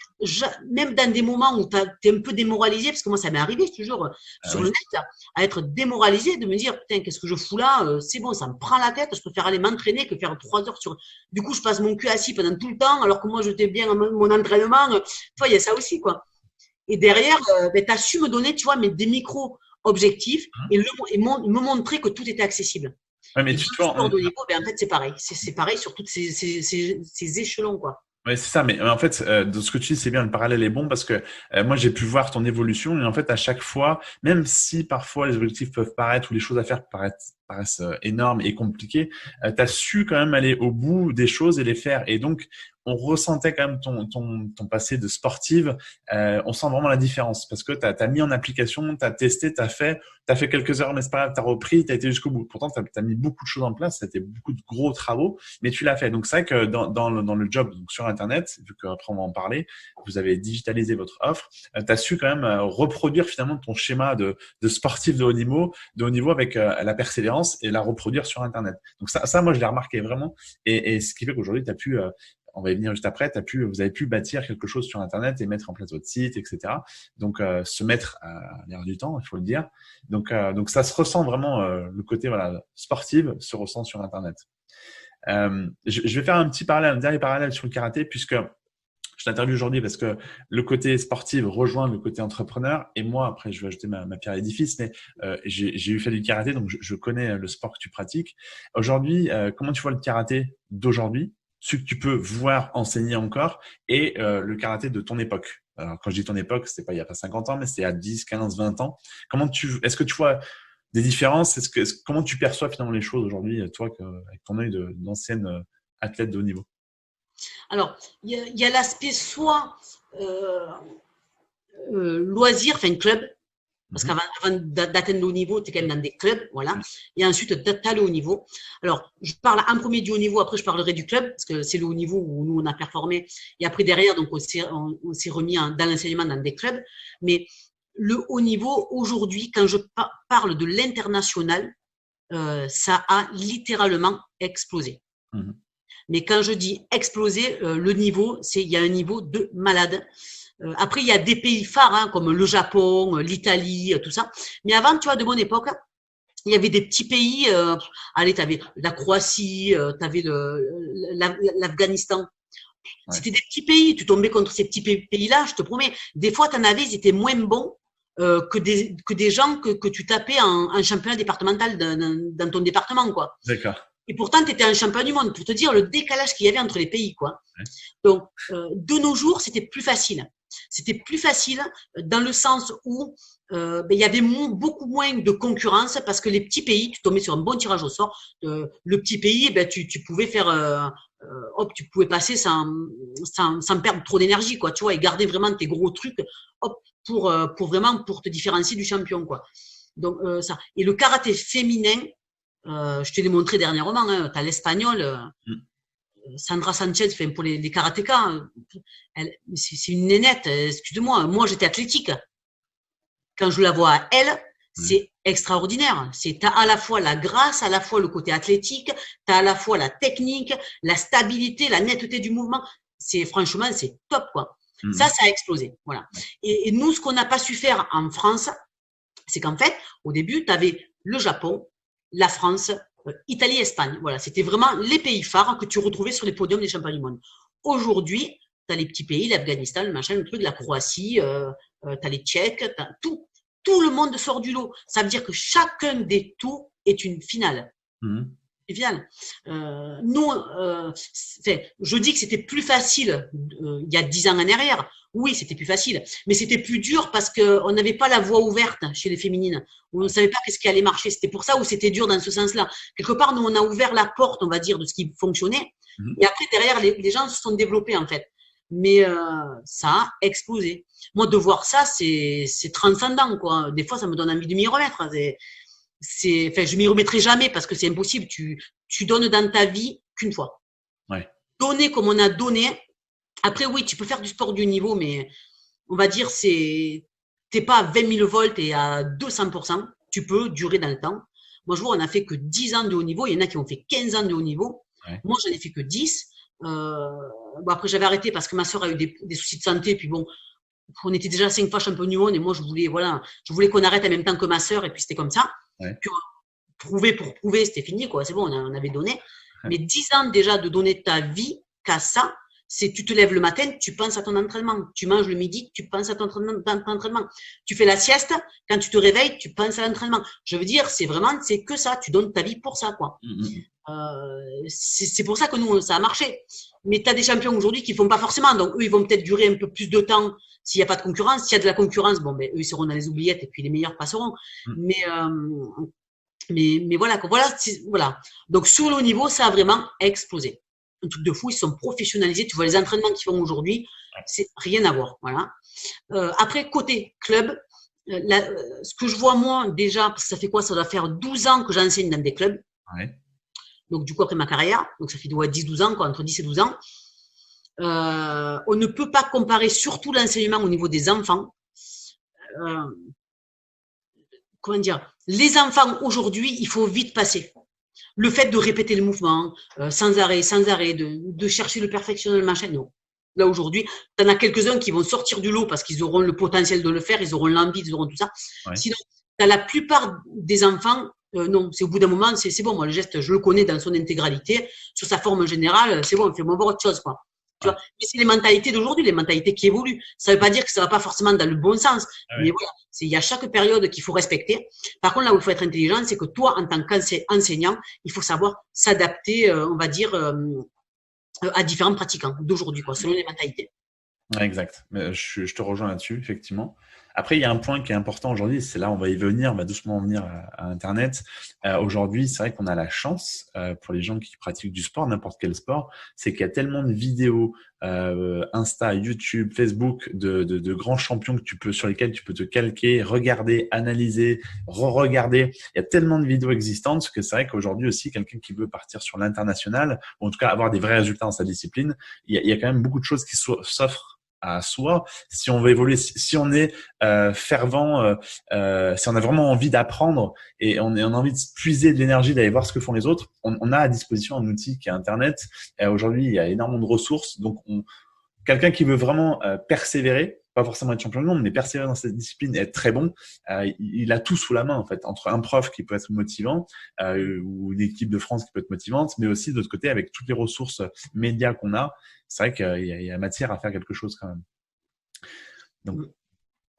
même dans des moments où tu es un peu démoralisé, parce que moi, ça m'est arrivé, toujours Ah sur oui. le net, à être démoralisé, de me dire, putain, qu'est-ce que je fous là? C'est bon, ça me prend la tête. Je préfère aller m'entraîner que faire 3 heures sur. Du coup, je passe mon cul assis pendant tout le temps, alors que moi, j'étais bien à mon entraînement. Tu vois, il y a ça aussi, quoi. Et derrière, ben, tu as su me donner, tu vois, des micro-objectifs et, me montrer que tout était accessible. Ouais, mais Et dans tu le vois, sport de haut niveau, ben, en fait, c'est pareil. C'est pareil sur tous ces échelons, quoi. ouais, c'est ça, mais en fait, de ce que tu dis, c'est bien, le parallèle est bon parce que moi, j'ai pu voir ton évolution et en fait, à chaque fois, même si parfois les objectifs peuvent paraître ou les choses à faire paraissent énormes et compliquées, tu as su quand même aller au bout des choses et les faire. Et donc, on ressentait quand même ton passé de sportive. On sent vraiment la différence parce que tu as mis en application, tu as testé, tu as fait quelques heures, mais c'est pas grave, tu as repris, tu as été jusqu'au bout. Pourtant, tu as mis beaucoup de choses en place, c'était beaucoup de gros travaux, mais tu l'as fait. Donc, c'est vrai que dans le job donc sur Internet, vu qu'après on va en parler, vous avez digitalisé votre offre, tu as su quand même reproduire finalement ton schéma de sportif de haut niveau avec la persévérance et la reproduire sur Internet. Donc, ça moi, je l'ai remarqué vraiment. Et ce qui fait qu'aujourd'hui, tu as pu on va y venir juste après, vous avez pu bâtir quelque chose sur Internet et mettre en place votre site, etc. Donc, se mettre à l'air du temps, il faut le dire. Donc ça se ressent vraiment, le côté voilà sportif se ressent sur Internet. Je vais faire un dernier parallèle sur le karaté, puisque je t'interviewe aujourd'hui parce que le côté sportif rejoint le côté entrepreneur. Et moi, après, je vais ajouter ma pierre à l'édifice, mais j'ai eu fait du karaté, donc je connais le sport que tu pratiques. Aujourd'hui, comment tu vois le karaté d'aujourd'hui, ce que tu peux voir enseigner encore, et le karaté de ton époque? Alors, quand je dis ton époque, c'était pas il y a pas 50 ans, mais c'était à 10, 15, 20 ans. Est-ce que tu vois des différences? Comment tu perçois finalement les choses aujourd'hui, toi, avec ton œil d'ancienne athlète de haut niveau? Alors, il y a l'aspect soit loisir, enfin club, parce qu'avant d'atteindre le haut niveau, tu es quand même dans des clubs, voilà. Et ensuite, tu as le haut niveau. Alors, je parle en premier du haut niveau, après je parlerai du club, parce que c'est le haut niveau où nous, on a performé. Et après, derrière, donc on s'est remis dans l'enseignement dans des clubs. Mais le haut niveau, aujourd'hui, quand je parle de l'international, ça a littéralement explosé. Mais quand je dis exploser, le niveau, il y a un niveau de malade. Après, il y a des pays phares, hein, comme le Japon, l'Italie, tout ça. Mais avant, tu vois, de mon époque, il y avait des petits pays. Allez, tu avais la Croatie, tu avais l'Afghanistan. Ouais. C'était des petits pays. Tu tombais contre ces petits pays-là, je te promets. Des fois, tu en avais, ils étaient moins bons que des gens que tu tapais en championnat départemental dans ton département, quoi. D'accord. Et pourtant, tu étais un champion du monde, pour te dire le décalage qu'il y avait entre les pays, quoi. Ouais. Donc, de nos jours, c'était plus facile. C'était plus facile dans le sens où il y avait beaucoup moins de concurrence parce que les petits pays, tu tombais sur un bon tirage au sort. Le petit pays, tu pouvais faire, tu pouvais passer sans perdre trop d'énergie, quoi, tu vois, et garder vraiment tes gros trucs, pour te différencier du champion, quoi. Donc ça. Et le karaté féminin, je te l'ai montré dernièrement, hein, tu as l'espagnol. Sandra Sanchez, pour les karatékas, c'est une nénette, excuse-moi. Moi, j'étais athlétique. Quand je la vois à elle, c'est extraordinaire. T'as à la fois la grâce, à la fois le côté athlétique, t'as à la fois la technique, la stabilité, la netteté du mouvement. Franchement, c'est top, quoi. Ça a explosé. Voilà. Et nous, ce qu'on n'a pas su faire en France, c'est qu'en fait, au début, tu avais le Japon, la France, Italie, Espagne. Voilà, c'était vraiment les pays phares que tu retrouvais sur les podiums des championnats du monde. Aujourd'hui, tu as les petits pays, l'Afghanistan, le machin, le truc, la Croatie, tu as les Tchèques, tout le monde sort du lot. Ça veut dire que chacun des tours est une finale. Une finale. Nous, je dis que c'était plus facile il y a 10 ans en arrière. Oui, c'était plus facile, mais c'était plus dur parce qu'on n'avait pas la voie ouverte chez les féminines. On ne savait pas qu'est-ce qui allait marcher. C'était pour ça où c'était dur dans ce sens-là. Quelque part, nous, on a ouvert la porte, on va dire, de ce qui fonctionnait. Et après, derrière, les gens se sont développés, en fait. Mais ça a explosé. Moi, de voir ça, c'est transcendant, quoi. Des fois, ça me donne envie de m'y remettre. Je m'y remettrai jamais parce que c'est impossible. Tu donnes dans ta vie qu'une fois. Ouais. Donner comme on a donné. Après, oui, tu peux faire du sport du niveau, mais on va dire, t'es pas à 20 000 volts et à 200%. Tu peux durer dans le temps. Moi, je vois, on a fait que 10 ans de haut niveau. Il y en a qui ont fait 15 ans de haut niveau. Ouais. Moi, j'en ai fait que 10. Après, j'avais arrêté parce que ma soeur a eu des soucis de santé. Puis bon, on était déjà 5 fois champion du monde et moi, je voulais qu'on arrête en même temps que ma soeur et puis c'était comme ça. Ouais. Puis, prouver pour prouver, c'était fini, quoi. C'est bon, on avait donné. Ouais. Mais 10 ans déjà de donner ta vie qu'à ça, c'est tu te lèves le matin, tu penses à ton entraînement. Tu manges le midi, tu penses à ton entraînement. Tu fais la sieste, quand tu te réveilles, tu penses à l'entraînement. Je veux dire, c'est que ça. Tu donnes ta vie pour ça, quoi. C'est pour ça que nous, ça a marché. Mais tu as des champions aujourd'hui qui font pas forcément. Donc, eux, ils vont peut-être durer un peu plus de temps s'il n'y a pas de concurrence. S'il y a de la concurrence, bon, eux, ils seront dans les oubliettes et puis les meilleurs passeront. Mais voilà, voilà. Donc, sur le haut niveau, ça a vraiment explosé. Un truc de fou, ils sont professionnalisés. Tu vois les entraînements qu'ils font aujourd'hui, c'est rien à voir. Voilà. Après, côté club, ce que je vois moi déjà, parce que ça fait quoi? Ça doit faire 12 ans que j'enseigne dans des clubs. Ouais. Donc, du coup, après ma carrière, donc ça fait 10-12 ans, quoi, entre 10 et 12 ans. On ne peut pas comparer surtout l'enseignement au niveau des enfants. Comment dire? Les enfants aujourd'hui, il faut vite passer. Le fait de répéter le mouvement sans arrêt, de chercher le perfectionnement, le machin, non. Là, aujourd'hui, tu en as quelques-uns qui vont sortir du lot parce qu'ils auront le potentiel de le faire, ils auront l'envie, ils auront tout ça. Ouais. Sinon, tu as la plupart des enfants, non, c'est au bout d'un moment, c'est bon, moi, le geste, je le connais dans son intégralité, sur sa forme générale, c'est bon, fais-moi voir autre chose, quoi. Tu vois, mais c'est les mentalités d'aujourd'hui, les mentalités qui évoluent. Ça ne veut pas dire que ça ne va pas forcément dans le bon sens. Ouais. Mais voilà, il y a chaque période qu'il faut respecter. Par contre, là où il faut être intelligent, c'est que toi, en tant qu'enseignant, il faut savoir s'adapter, on va dire, à différents pratiquants d'aujourd'hui, quoi, selon les mentalités. Exact. Je te rejoins là-dessus, effectivement. Après, il y a un point qui est important aujourd'hui, c'est là, on va y venir, on va doucement en venir à Internet. Aujourd'hui, c'est vrai qu'on a la chance, pour les gens qui pratiquent du sport, n'importe quel sport, c'est qu'il y a tellement de vidéos, Insta, YouTube, Facebook, de grands champions sur lesquels tu peux te calquer, regarder, analyser, re-regarder. Il y a tellement de vidéos existantes que c'est vrai qu'aujourd'hui aussi, quelqu'un qui veut partir sur l'international, ou en tout cas avoir des vrais résultats dans sa discipline, il y a quand même beaucoup de choses qui s'offrent à soi si on veut évoluer, si on est fervent, si on a vraiment envie d'apprendre et on a envie de puiser de l'énergie d'aller voir ce que font les autres, on a à disposition un outil qui est Internet. Et aujourd'hui, il y a énormément de ressources. Donc, quelqu'un qui veut vraiment persévérer, pas forcément être champion du monde, mais persévérer dans cette discipline et être très bon, il a tout sous la main en fait, entre un prof qui peut être motivant ou une équipe de France qui peut être motivante, mais aussi de l'autre côté avec toutes les ressources médias qu'on a, c'est vrai qu'il y a matière à faire quelque chose quand même. Donc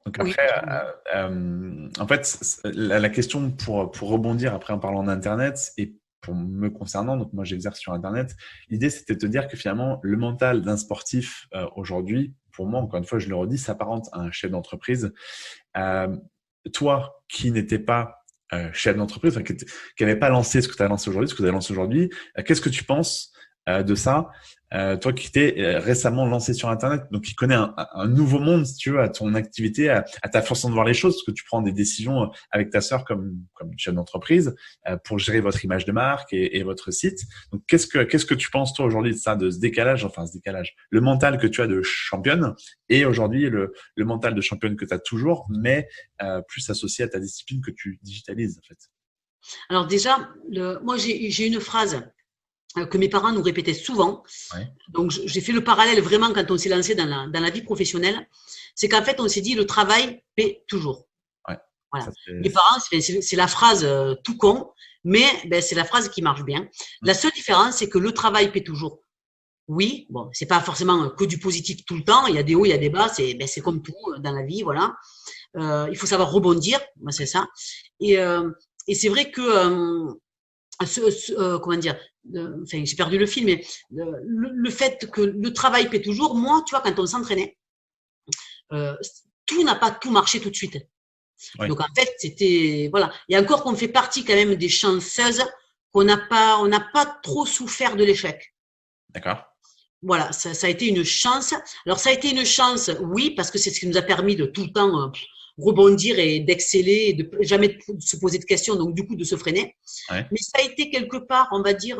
Oui. après, en fait, la question pour rebondir après en parlant d'Internet et pour me concernant, donc moi j'exerce sur Internet, l'idée c'était de te dire que finalement le mental d'un sportif aujourd'hui, pour moi encore une fois je le redis, s'apparente à un chef d'entreprise. Toi qui n'étais pas chef d'entreprise, enfin, qui n'avait pas lancé ce que tu as lancé aujourd'hui, ce que vous avez lancé aujourd'hui, qu'est-ce que tu penses de ça, toi qui t'es récemment lancé sur Internet, donc qui connais un nouveau monde, si tu veux, à ton activité, à ta façon de voir les choses, parce que tu prends des décisions avec ta sœur comme chef d'entreprise pour gérer votre image de marque et votre site. Donc, qu'est-ce que tu penses toi aujourd'hui de ça, de ce décalage, le mental que tu as de championne et aujourd'hui le mental de championne que tu as toujours, mais plus associé à ta discipline que tu digitalises en fait. Alors déjà, moi j'ai une phrase que mes parents nous répétaient souvent. Ouais. Donc j'ai fait le parallèle vraiment quand on s'est lancé dans la vie professionnelle. C'est qu'en fait on s'est dit le travail paie toujours. Ouais. Voilà. Mes parents, c'est la phrase tout con, mais c'est la phrase qui marche bien. La seule différence, c'est que le travail paie toujours. Oui, bon, c'est pas forcément que du positif tout le temps. Il y a des hauts, il y a des bas. C'est comme tout dans la vie, voilà. Il faut savoir rebondir, c'est ça. Et c'est vrai que comment dire, enfin, j'ai perdu le fil, mais le fait que le travail paie toujours, moi, tu vois, quand on s'entraînait, tout n'a pas tout marché tout de suite. Oui. Donc, en fait, c'était, voilà. Et encore qu'on fait partie quand même des chanceuses, on n'a pas trop souffert de l'échec. D'accord. Voilà, ça a été une chance. Alors, ça a été une chance, oui, parce que c'est ce qui nous a permis de tout le temps rebondir et d'exceller et de jamais se poser de questions, donc du coup de se freiner. Ouais. Mais ça a été quelque part, on va dire,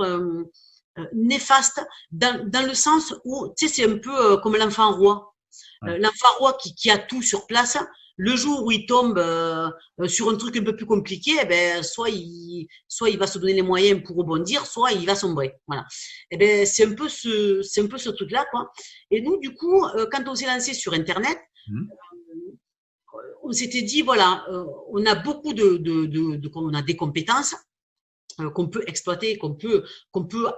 néfaste dans le sens où, tu sais, c'est un peu comme l'enfant roi. Ouais. L'enfant roi qui a tout sur place, le jour où il tombe sur un truc un peu plus compliqué, eh ben, soit il va se donner les moyens pour rebondir, soit il va sombrer. Voilà. Eh ben, c'est un peu ce truc-là, quoi. Et nous, du coup, quand on s'est lancé sur Internet, on s'était dit, voilà, on a beaucoup on a des compétences qu'on peut exploiter, qu'on peut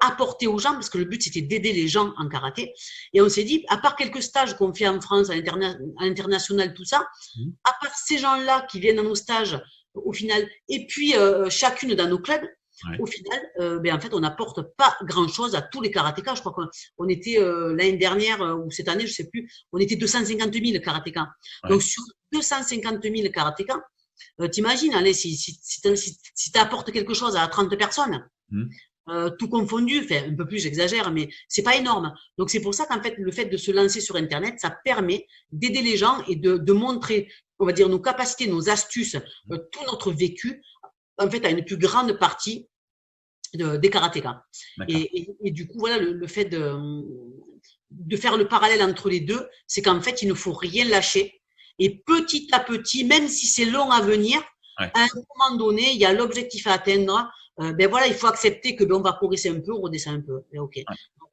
apporter aux gens, parce que le but, c'était d'aider les gens en karaté. Et on s'est dit, à part quelques stages qu'on fait en France, à l'international, tout ça, à part ces gens-là qui viennent à nos stages, au final, et puis chacune dans nos clubs, ouais. Au final, en fait, on n'apporte pas grand-chose à tous les karatékas. Je crois qu'on était l'année dernière ou cette année, je sais plus, on était 250 000 karatékas. Ouais. Donc, sur 250 000 karatékas, t'imagines, allez, si tu apportes quelque chose à 30 personnes, tout confondu, enfin, un peu plus, j'exagère, mais c'est pas énorme. Donc, c'est pour ça qu'en fait, le fait de se lancer sur Internet, ça permet d'aider les gens et de montrer, on va dire, nos capacités, nos astuces, tout notre vécu, en fait, à une plus grande partie des karatékas. Et du coup, voilà, le fait de faire le parallèle entre les deux, c'est qu'en fait, il ne faut rien lâcher. Et petit à petit, même si c'est long à venir, ouais. À un moment donné, il y a l'objectif à atteindre. Voilà, il faut accepter que on va progresser un peu, on redescend un peu. Ok, ouais.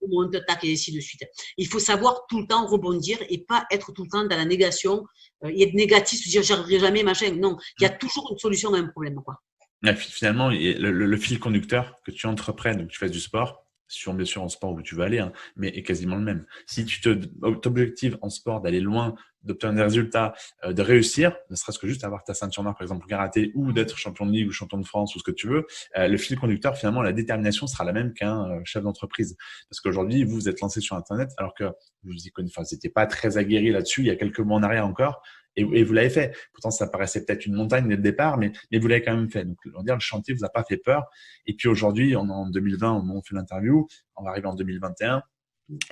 On monte, tac, et ainsi de suite. Il faut savoir tout le temps rebondir et pas être tout le temps dans la négation et être négatif, se dire j'y arriverai jamais, machin. Non, il y a toujours une solution à un problème, quoi. Et puis, finalement, le fil conducteur que tu entreprennes, donc tu fasses du sport, bien sûr en sport où tu veux aller, hein, mais est quasiment le même. Si tu t'objectives en sport d'aller loin, d'obtenir des résultats, de réussir, ne serait-ce que juste avoir ta ceinture noire, par exemple, au karaté, ou d'être champion de ligue ou champion de France ou ce que tu veux, le fil conducteur, finalement, la détermination sera la même qu'un chef d'entreprise. Parce qu'aujourd'hui, vous êtes lancé sur Internet, alors que vous n'étiez pas très aguerri là-dessus il y a quelques mois en arrière encore. Et vous l'avez fait. Pourtant, ça paraissait peut-être une montagne dès le départ, mais vous l'avez quand même fait. Donc, on va dire, le chantier vous a pas fait peur. Et puis aujourd'hui, on est en 2020, au moment où on fait l'interview. On va arriver en 2021.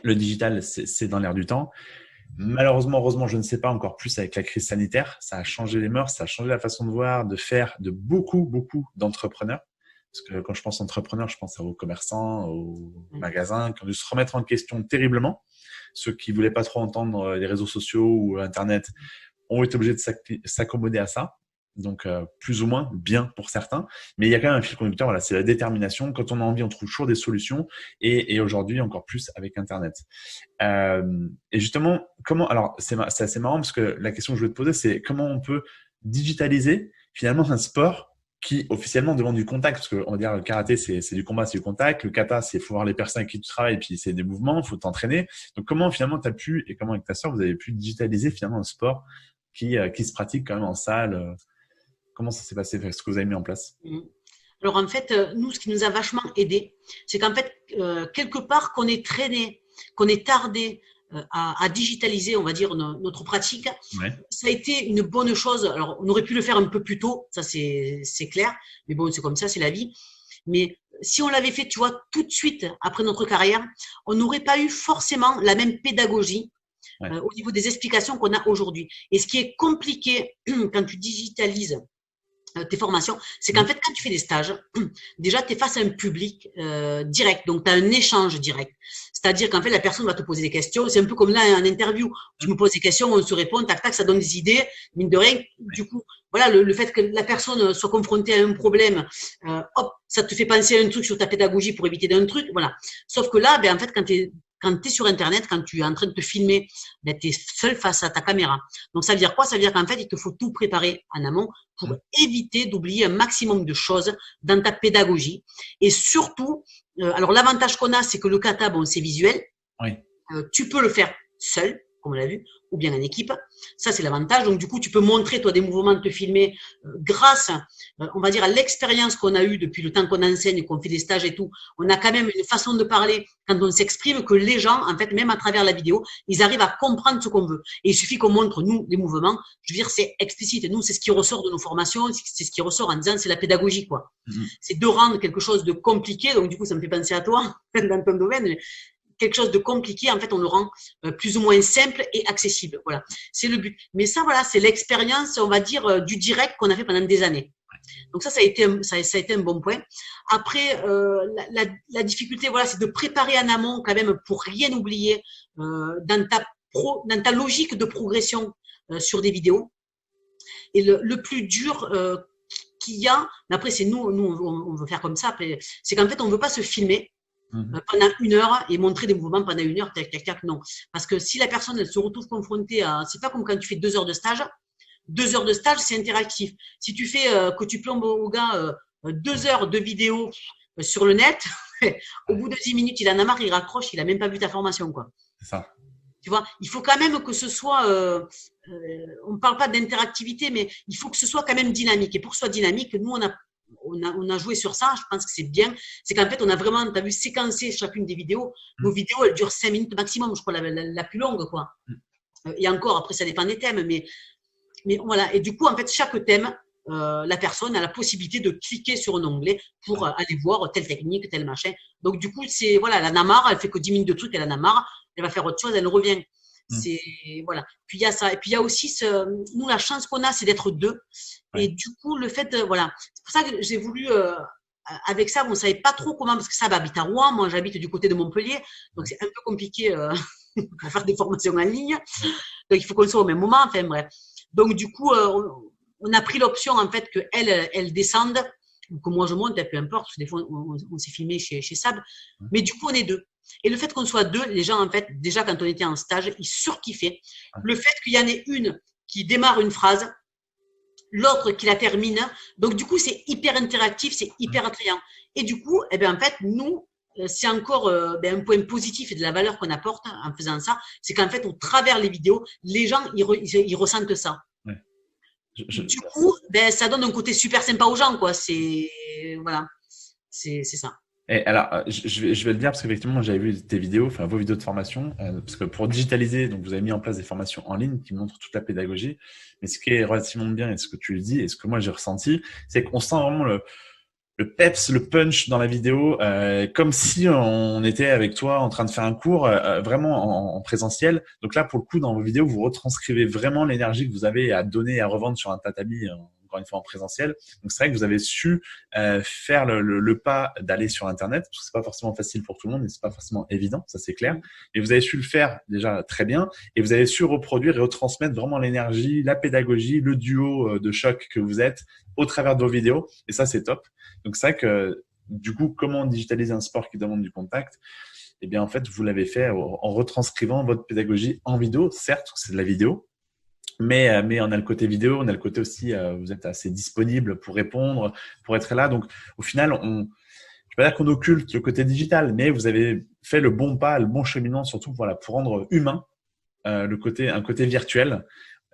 Le digital, c'est dans l'air du temps. Malheureusement, heureusement, je ne sais pas, encore plus avec la crise sanitaire. Ça a changé les mœurs, ça a changé la façon de voir, de faire de beaucoup d'entrepreneurs. Parce que quand je pense entrepreneurs, je pense aux commerçants, aux magasins qui ont dû se remettre en question terriblement. Ceux qui voulaient pas trop entendre les réseaux sociaux ou Internet ont été obligés de s'accommoder à ça. Donc, plus ou moins bien pour certains. Mais il y a quand même un fil conducteur, voilà, c'est la détermination. Quand on a envie, on trouve toujours des solutions. Et aujourd'hui, encore plus avec Internet. Et justement, alors, c'est assez marrant parce que la question que je voulais te poser, c'est comment on peut digitaliser finalement un sport qui officiellement demande du contact, parce qu'on va dire le karaté c'est du combat, c'est du contact, le kata c'est faut voir les personnes avec qui tu travailles, et puis c'est des mouvements, faut t'entraîner. Donc comment finalement tu as pu, et comment avec ta sœur vous avez pu digitaliser finalement un sport qui se pratique quand même en salle, comment ça s'est passé, ce que vous avez mis en place? Alors en fait, nous, ce qui nous a vachement aidé, c'est qu'en fait, quelque part qu'on est traîné, qu'on est tardé à digitaliser, on va dire, notre pratique, ça a été une bonne chose. Alors, on aurait pu le faire un peu plus tôt, ça c'est clair, mais bon, c'est comme ça, c'est la vie. Mais si on l'avait fait, tu vois, tout de suite après notre carrière, on n'aurait pas eu forcément la même pédagogie au niveau des explications qu'on a aujourd'hui. Et ce qui est compliqué quand tu digitalises tes formations, c'est qu'en fait, quand tu fais des stages, déjà, tu es face à un public direct, donc tu as un échange direct. C'est-à-dire qu'en fait, la personne va te poser des questions. C'est un peu comme là, en interview. Tu me poses des questions, on se répond, tac, tac, ça donne des idées, mine de rien. Du coup, voilà, le fait que la personne soit confrontée à un problème, hop, ça te fait penser à un truc sur ta pédagogie pour éviter d'un truc, voilà. Sauf que là, ben, en fait, quand tu es sur Internet, quand tu es en train de te filmer, ben, tu es seul face à ta caméra. Donc, ça veut dire quoi? Ça veut dire qu'en fait, il te faut tout préparer en amont pour éviter d'oublier un maximum de choses dans ta pédagogie. Et surtout, alors l'avantage qu'on a, c'est que le kata, bon, c'est visuel. Tu peux le faire seul, comme on l'a vu, ou bien en équipe. Ça, c'est l'avantage. Donc, du coup, tu peux montrer, toi, des mouvements, te filmer grâce, on va dire, à l'expérience qu'on a eue depuis le temps qu'on enseigne et qu'on fait des stages et tout. On a quand même une façon de parler quand on s'exprime que les gens, en fait, même à travers la vidéo, ils arrivent à comprendre ce qu'on veut. Et il suffit qu'on montre, nous, les mouvements. Je veux dire, c'est explicite. Nous, c'est ce qui ressort de nos formations. C'est ce qui ressort en disant, c'est la pédagogie, quoi. C'est de rendre quelque chose de compliqué. Donc, du coup, ça me fait penser à toi, dans ton domaine. Quelque chose de compliqué, en fait, on le rend plus ou moins simple et accessible. Voilà, c'est le but. Mais ça, voilà, c'est l'expérience, on va dire, du direct qu'on a fait pendant des années. Donc ça a été un bon point. Après, la difficulté, voilà, c'est de préparer en amont quand même pour rien oublier dans ta logique de progression sur des vidéos. Et le plus dur qu'il y a, mais après, c'est nous, on veut faire comme ça. C'est qu'en fait, on veut pas se filmer pendant 1 heure et montrer des mouvements pendant 1 heure, tac, tac, tac, non. Parce que si la personne, elle se retrouve confrontée à, c'est pas comme quand tu fais 2 heures de stage. 2 heures de stage, c'est interactif. Si tu fais, que tu plombes au gars 2 heures de vidéo sur le net, au bout de 10 minutes, il en a marre, il raccroche, il a même pas vu ta formation, quoi. C'est ça. Tu vois, il faut quand même que ce soit, on ne parle pas d'interactivité, mais il faut que ce soit quand même dynamique. Et pour que ce soit dynamique, nous, on a joué sur ça, je pense que c'est bien. C'est qu'en fait, on a vraiment, tu as vu, séquencé chacune des vidéos. Nos vidéos, elles durent 5 minutes maximum, je crois, la plus longue, quoi. Et encore, après, ça dépend des thèmes, mais voilà. Et du coup, en fait, chaque thème, la personne a la possibilité de cliquer sur un onglet pour aller voir telle technique, tel machin. Donc, du coup, c'est, voilà, elle en a marre, elle fait que 10 minutes de trucs, elle en a marre, elle va faire autre chose, elle revient. C'est, voilà. Puis, il y a ça. Et puis, il y a aussi nous, la chance qu'on a, c'est d'être deux. Et du coup, le fait, voilà. C'est pour ça que j'ai voulu, avec ça, on ne savait pas trop comment, parce que ça habite à Rouen, moi, j'habite du côté de Montpellier. Donc, c'est un peu compliqué pour faire des formations en ligne. Donc, il faut qu'on soit au même moment, enfin, bref. Donc, du coup, on a pris l'option, en fait, qu'elle descende, ou que moi je monte, peu importe, parce que des fois, on s'est filmé chez Sab. Mais du coup, on est deux. Et le fait qu'on soit deux, les gens, en fait, déjà, quand on était en stage, ils surkiffaient. Le fait qu'il y en ait une qui démarre une phrase, l'autre qui la termine. Donc, du coup, c'est hyper interactif, c'est hyper attrayant. Et du coup, eh bien, en fait, nous, c'est encore un point positif et de la valeur qu'on apporte en faisant ça, c'est qu'en fait, au travers les vidéos, les gens, ils ressentent ça. Du coup, ça donne un côté super sympa aux gens, quoi. Voilà, c'est ça. Et alors, je vais le dire parce qu'effectivement, j'avais vu tes vidéos, enfin vos vidéos de formation, parce que pour digitaliser, donc vous avez mis en place des formations en ligne qui montrent toute la pédagogie. Mais ce qui est relativement bien et ce que tu le dis et ce que moi j'ai ressenti, c'est qu'on sent vraiment le peps, le punch dans la vidéo, comme si on était avec toi en train de faire un cours, vraiment en présentiel. Donc là, pour le coup, dans vos vidéos, vous retranscrivez vraiment l'énergie que vous avez à donner et à revendre sur un tatami, encore une fois en présentiel. Donc c'est vrai que vous avez su faire le pas d'aller sur Internet, parce que c'est pas forcément facile pour tout le monde, et c'est pas forcément évident, ça c'est clair. Et vous avez su le faire déjà très bien, et vous avez su reproduire et retransmettre vraiment l'énergie, la pédagogie, le duo de choc que vous êtes au travers de vos vidéos. Et ça, c'est top. Donc, c'est vrai que, du coup, comment digitaliser un sport qui demande du contact? Eh bien, en fait, vous l'avez fait en retranscrivant votre pédagogie en vidéo. Certes, c'est de la vidéo, mais on a le côté vidéo, on a le côté aussi, vous êtes assez disponible pour répondre, pour être là. Donc, au final, je ne vais pas dire qu'on occulte le côté digital, mais vous avez fait le bon pas, le bon cheminement, surtout voilà, pour rendre humain un côté virtuel.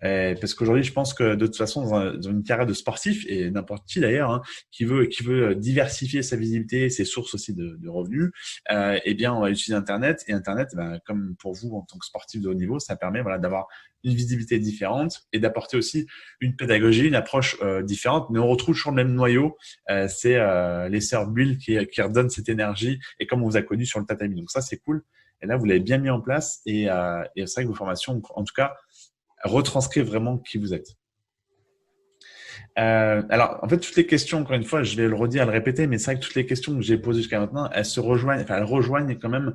Parce qu'aujourd'hui, je pense que de toute façon, dans une carrière de sportif, et n'importe qui d'ailleurs, hein, qui veut diversifier sa visibilité, ses sources aussi de revenus, eh bien, on va utiliser Internet. Et Internet, ben, comme pour vous en tant que sportif de haut niveau, ça permet voilà, d'avoir une visibilité différente et d'apporter aussi une pédagogie, une approche différente. Mais on retrouve toujours le même noyau, c'est les sœurs Bull qui redonnent cette énergie et comme on vous a connu sur le tatami. Donc ça, c'est cool. Et là, vous l'avez bien mis en place et c'est vrai que vos formations, en tout cas, retranscrire vraiment qui vous êtes. Alors, en fait, toutes les questions, encore une fois, je vais le redire, le répéter, mais c'est vrai que toutes les questions que j'ai posées jusqu'à maintenant, elles rejoignent quand même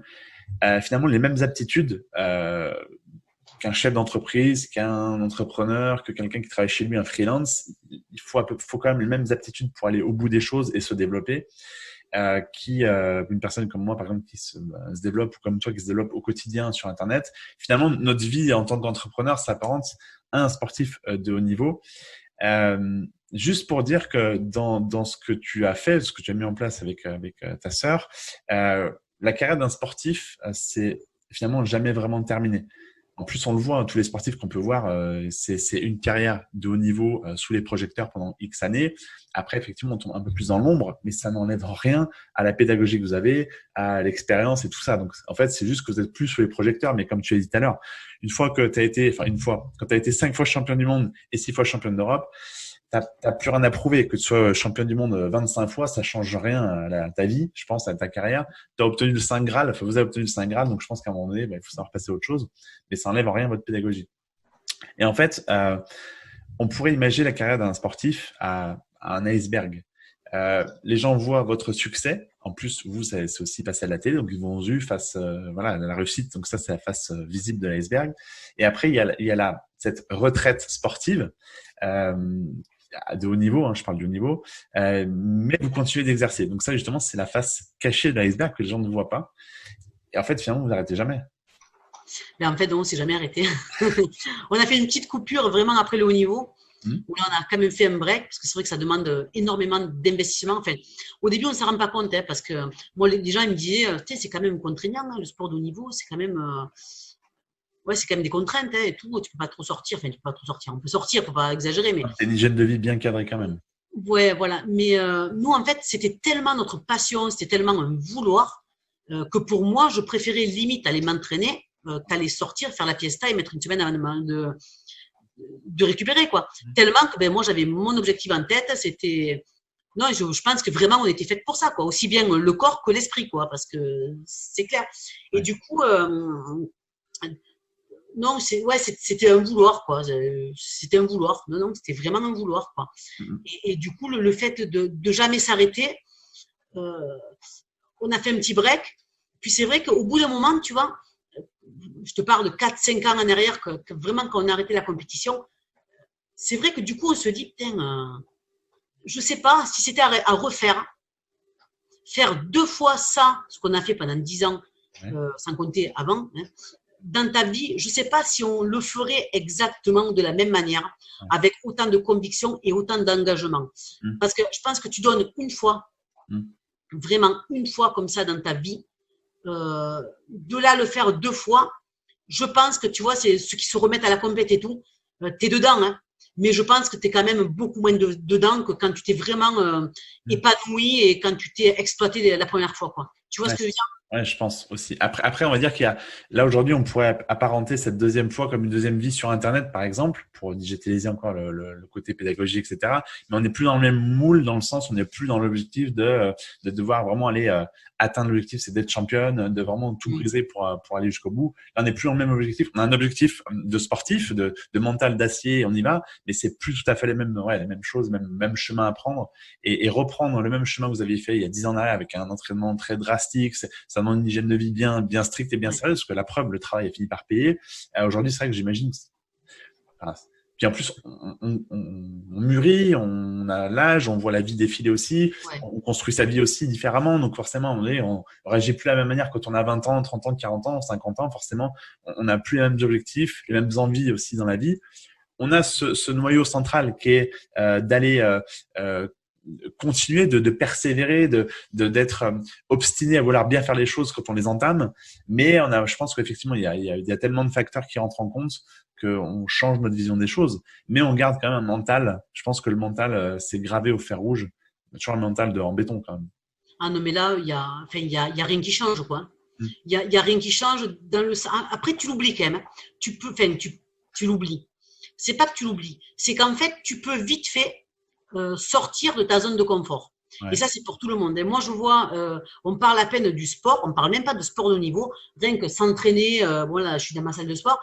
finalement les mêmes aptitudes qu'un chef d'entreprise, qu'un entrepreneur, que quelqu'un qui travaille chez lui, un freelance. Il faut quand même les mêmes aptitudes pour aller au bout des choses et se développer. Une personne comme moi, par exemple, qui se développe, ou comme toi, qui se développe au quotidien sur Internet. Finalement, notre vie en tant qu'entrepreneur s'apparente à un sportif de haut niveau. Juste pour dire que dans ce que tu as fait, ce que tu as mis en place avec ta sœur, la carrière d'un sportif, c'est finalement jamais vraiment terminé. En plus, on le voit, hein, tous les sportifs qu'on peut voir, c'est une carrière de haut niveau sous les projecteurs pendant X années. Après, effectivement, on tombe un peu plus dans l'ombre, mais ça n'enlève rien à la pédagogie que vous avez, à l'expérience et tout ça. Donc, en fait, c'est juste que vous êtes plus sous les projecteurs. Mais comme tu as dit tout à l'heure, quand tu as été 5 fois champion du monde et 6 fois champion d'Europe, t'as plus rien à prouver. Que tu sois champion du monde 25 fois, ça change rien à ta vie, je pense, à ta carrière. Tu as obtenu le Saint Graal, vous avez obtenu le Saint Graal, donc je pense qu'à un moment donné, il faut savoir passer à autre chose, mais ça enlève en rien à votre pédagogie. Et en fait, on pourrait imaginer la carrière d'un sportif à un iceberg. Les gens voient votre succès. En plus, vous, c'est aussi passé à la télé, donc ils vont vu face, la réussite. Donc ça, c'est la face visible de l'iceberg. Et après, il y a cette retraite sportive de haut niveau, hein, je parle de haut niveau, mais vous continuez d'exercer. Donc ça, justement, c'est la face cachée de l'iceberg que les gens ne voient pas. Et en fait, finalement, vous n'arrêtez jamais. Mais en fait, non, on ne s'est jamais arrêté. On a fait une petite coupure vraiment après le haut niveau, où là, on a quand même fait un break, parce que c'est vrai que ça demande énormément d'investissement. Enfin, au début, on ne s'en rend pas compte, hein, parce que moi, les gens ils me disaient, c'est quand même contraignant, hein, le sport de haut niveau, c'est quand même… c'est quand même des contraintes et tout. Tu peux pas trop sortir. Enfin, tu peux pas trop sortir. On peut sortir, faut pas exagérer, mais c'est une hygiène de vie bien cadrée quand même. Ouais, voilà. Mais nous, en fait, c'était tellement notre passion, c'était tellement un vouloir que pour moi, je préférais limite aller m'entraîner qu'aller sortir, faire la fiesta et mettre une semaine avant de récupérer, quoi. Tellement que moi, j'avais mon objectif en tête. C'était non, je pense que vraiment, on était fait pour ça, quoi. Aussi bien le corps que l'esprit, quoi, parce que c'est clair. Et du coup. Non, c'était un vouloir, quoi. C'était un vouloir. Non, c'était vraiment un vouloir, quoi. Et du coup, le fait de jamais s'arrêter, on a fait un petit break. Puis c'est vrai qu'au bout d'un moment, tu vois, je te parle de 4-5 ans en arrière, que vraiment quand on a arrêté la compétition, c'est vrai que du coup, on se dit, putain, je sais pas si c'était à refaire, faire 2 fois ça, ce qu'on a fait pendant 10 ans, sans compter avant, hein, dans ta vie, je ne sais pas si on le ferait exactement de la même manière, avec autant de conviction et autant d'engagement. Parce que je pense que tu donnes une fois, vraiment une fois comme ça dans ta vie, de là le faire 2 fois, je pense que tu vois, c'est ceux qui se remettent à la compète et tout, tu es dedans, hein. mais je pense que tu es quand même beaucoup moins dedans que quand tu t'es vraiment épanoui et quand tu t'es exploité la première fois, quoi. Tu vois ce que je veux dire? Ouais, je pense aussi. Après, on va dire qu'il y a, là, aujourd'hui, on pourrait apparenter cette deuxième fois comme une deuxième vie sur Internet, par exemple, pour digitaliser encore le côté pédagogique, etc. Mais on n'est plus dans le même moule, dans le sens, on n'est plus dans l'objectif de devoir vraiment aller atteindre l'objectif, c'est d'être championne, de vraiment tout briser pour aller jusqu'au bout. Là, on n'est plus dans le même objectif. On a un objectif de sportif, de mental d'acier, on y va, mais c'est plus tout à fait les mêmes choses, même chemin à prendre. Et reprendre le même chemin que vous aviez fait il y a 10 ans en arrière avec un entraînement très drastique, ça demande une hygiène de vie bien stricte et bien sérieuse, parce que la preuve, le travail a fini par payer. Aujourd'hui, c'est vrai que j'imagine. Enfin, puis en plus, on mûrit, on a l'âge, on voit la vie défiler aussi, on construit sa vie aussi différemment. Donc forcément, on réagit plus de la même manière quand on a 20 ans, 30 ans, 40 ans, 50 ans. Forcément, on n'a plus les mêmes objectifs, les mêmes envies aussi dans la vie. On a ce noyau central qui est d'aller continuer de persévérer, d'être obstiné à vouloir bien faire les choses quand on les entame. Mais je pense qu'effectivement, il y a tellement de facteurs qui rentrent en compte qu'on change notre vision des choses. Mais on garde quand même un mental. Je pense que le mental, c'est gravé au fer rouge. Toujours un mental en béton quand même. Ah non, mais là, il y a rien qui change, quoi. Il y a rien qui change dans le. Après, tu l'oublies quand même. Tu l'oublies. C'est pas que tu l'oublies. C'est qu'en fait, tu peux vite fait sortir de ta zone de confort. Ouais. Et ça, c'est pour tout le monde. Et moi, je vois, on parle à peine du sport, on parle même pas de sport de haut niveau, rien que s'entraîner, voilà, je suis dans ma salle de sport,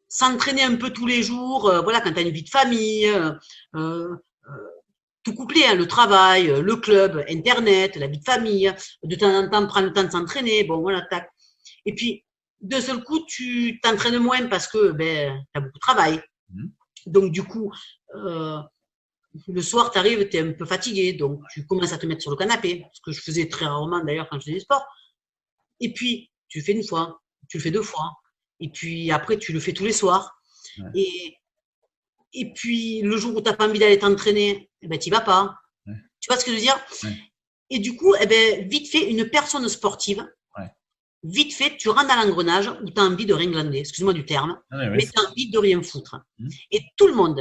s'entraîner un peu tous les jours, voilà, quand tu as une vie de famille, tout couplé, hein, le travail, le club, Internet, la vie de famille, de temps en temps, prendre le temps de s'entraîner, bon, voilà, tac. Et puis, d'un seul coup, tu t'entraînes moins parce que tu as beaucoup de travail. Donc, du coup, le soir, tu arrives, tu es un peu fatigué, donc tu commences à te mettre sur le canapé, ce que je faisais très rarement d'ailleurs quand je faisais du sport. Et puis, tu le fais une fois, tu le fais 2 fois, et puis après, tu le fais tous les soirs. Ouais. Et puis, le jour où tu n'as pas envie d'aller t'entraîner, tu n'y vas pas. Ouais. Tu vois ce que je veux dire? Ouais. Et du coup, vite fait, une personne sportive, vite fait, tu rentres dans l'engrenage où tu as envie de rien glander, excuse-moi du terme, mais tu as envie de rien foutre. Et tout le monde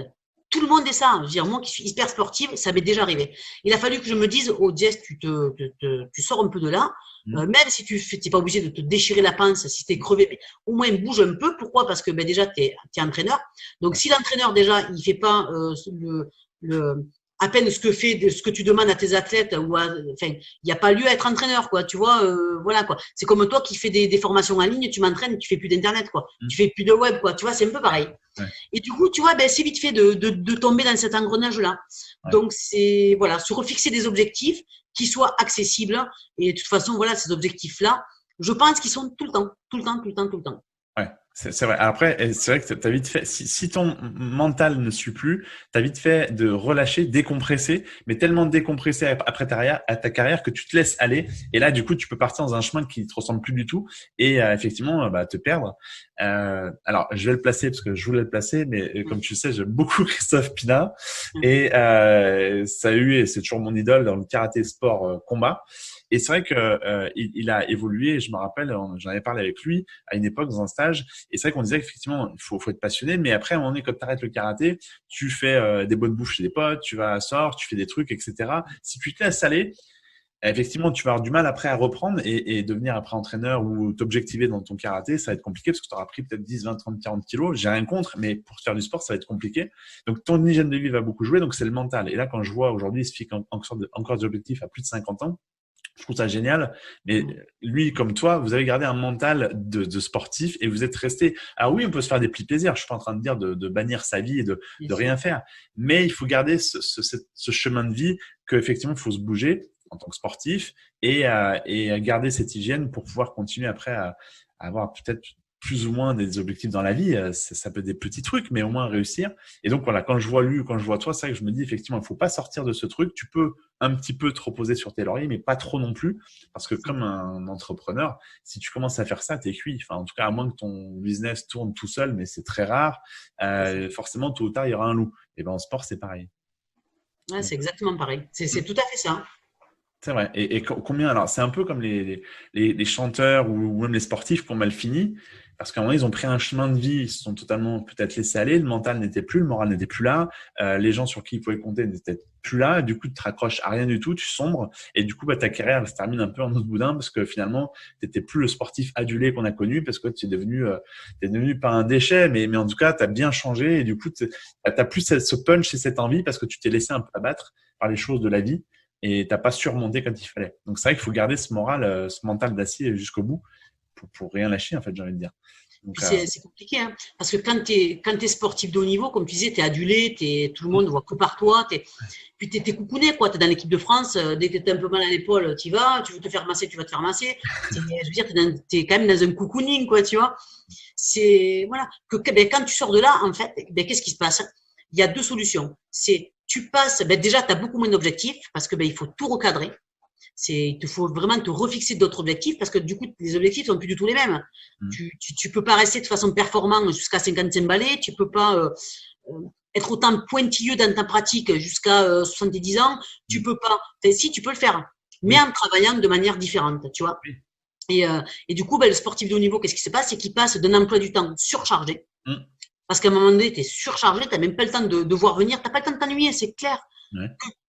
est ça. Je veux dire, moi qui suis hyper sportive, ça m'est déjà arrivé. Il a fallu que je me dise, oh Jess, tu sors un peu de là, même si tu n'es pas obligé de te déchirer la panse, si tu es crevé, mais au moins bouge un peu. Pourquoi? Parce que déjà, tu es entraîneur. Donc, si l'entraîneur, déjà, il fait pas à peine ce que tu demandes à tes athlètes, enfin, il n'y a pas lieu à être entraîneur, quoi. Tu vois, voilà, quoi. C'est comme toi qui fais des formations en ligne, tu m'entraînes, tu fais plus d'internet, quoi. Tu fais plus de web, quoi. Tu vois, c'est un peu pareil. Ouais. Et du coup, tu vois, c'est vite fait de tomber dans cet engrenage-là. Ouais. Donc, c'est, voilà, se refixer des objectifs qui soient accessibles. Et de toute façon, voilà, ces objectifs-là, je pense qu'ils sont tout le temps. Ouais, c'est vrai. Après, c'est vrai que t'as vite fait, si ton mental ne suit plus, t'as vite fait de relâcher, décompresser, mais tellement décompresser après ta carrière que tu te laisses aller. Et là, du coup, tu peux partir dans un chemin qui te ressemble plus du tout et effectivement, te perdre. Alors, je vais le placer parce que je voulais le placer, mais comme tu sais, j'aime beaucoup Christophe Pinat et ça a eu et c'est toujours mon idole dans le karaté sport combat. Et c'est vrai que il a évolué. Je me rappelle, j'en avais parlé avec lui à une époque dans un stage. Et c'est vrai qu'on disait qu'effectivement, il faut être passionné. Mais après, à un moment donné, quand tu arrêtes le karaté, tu fais des bonnes bouffes chez des potes, tu vas à sort, tu fais des trucs, etc. Si tu te laisses aller, effectivement, tu vas avoir du mal après à reprendre et devenir après entraîneur ou t'objectiver dans ton karaté. Ça va être compliqué parce que tu auras pris peut-être 10, 20, 30, 40 kilos. J'ai rien contre, mais pour faire du sport, ça va être compliqué. Donc, ton hygiène de vie va beaucoup jouer. Donc, c'est le mental. Et là, quand je vois aujourd'hui, il se fixe encore des objectifs à plus de 50 ans. Je trouve ça génial. Mais lui, comme toi, vous avez gardé un mental de sportif et vous êtes resté. Alors oui, on peut se faire des petits plaisirs. Je suis pas en train de dire de bannir sa vie et de rien faire. Mais il faut garder ce chemin de vie qu'effectivement, il faut se bouger en tant que sportif et garder cette hygiène pour pouvoir continuer après à avoir peut-être plus ou moins des objectifs dans la vie. Ça peut être des petits trucs, mais au moins réussir. Et donc, voilà, quand je vois lui, quand je vois toi, c'est vrai que je me dis, effectivement, il faut pas sortir de ce truc. Tu peux un petit peu te reposer sur tes lauriers, mais pas trop non plus. Parce que comme un entrepreneur, si tu commences à faire ça, t'es cuit. Enfin, en tout cas, à moins que ton business tourne tout seul, mais c'est très rare. Forcément, tôt ou tard, il y aura un loup. Et en sport, c'est pareil. Ouais, c'est exactement pareil. C'est tout à fait ça. C'est vrai. Et combien, alors, c'est un peu comme les chanteurs ou même les sportifs qui ont mal fini. parce qu'à un moment, ils ont pris un chemin de vie, ils se sont totalement peut-être laissés aller, le mental n'était plus, le moral n'était plus là, les gens sur qui ils pouvaient compter n'étaient plus là, et du coup, tu te raccroches à rien du tout, tu sombres, et du coup, ta carrière elle se termine un peu en autre boudin, parce que finalement, tu n'étais plus le sportif adulé qu'on a connu, parce que tu es devenu pas un déchet, mais en tout cas, tu as bien changé, et du coup, tu n'as plus ce punch et cette envie, parce que tu t'es laissé un peu abattre par les choses de la vie, et t'as pas surmonté quand il fallait. Donc c'est vrai qu'il faut garder ce moral, ce mental d'acier jusqu'au bout pour rien lâcher en fait, j'ai envie de dire. Donc Puis c'est compliqué, hein, parce que quand tu es sportif de haut niveau, comme tu disais, tu es adulé, tout le monde voit que par toi, puis tu es coucouné, quoi. Tu es dans l'équipe de France, dès que tu un peu mal à l'épaule, tu y vas, tu veux te faire masser, tu vas te faire masser. Je veux dire, tu es quand même dans un cocooning, quoi, tu vois. C'est, voilà, ben, quand tu sors de là, en fait, ben, qu'est-ce qui se passe? Il y a deux solutions. C'est, tu passes, ben, déjà, tu as beaucoup moins d'objectifs, parce que ben, il faut tout recadrer. Il te faut vraiment te refixer d'autres objectifs parce que du coup, les objectifs sont plus du tout les mêmes. Tu peux pas rester de façon performant jusqu'à 55 balais, tu peux pas être autant pointilleux dans ta pratique jusqu'à 70 ans, tu peux pas. Enfin, si, tu peux le faire, mais en travaillant de manière différente, tu vois. Et du coup, ben, le sportif de haut niveau, qu'est-ce qui se passe? C'est qu'il passe d'un emploi du temps surchargé. Parce qu'à un moment donné, tu es surchargé, tu n'as même pas le temps de voir venir, tu n'as pas le temps de t'ennuyer, c'est clair.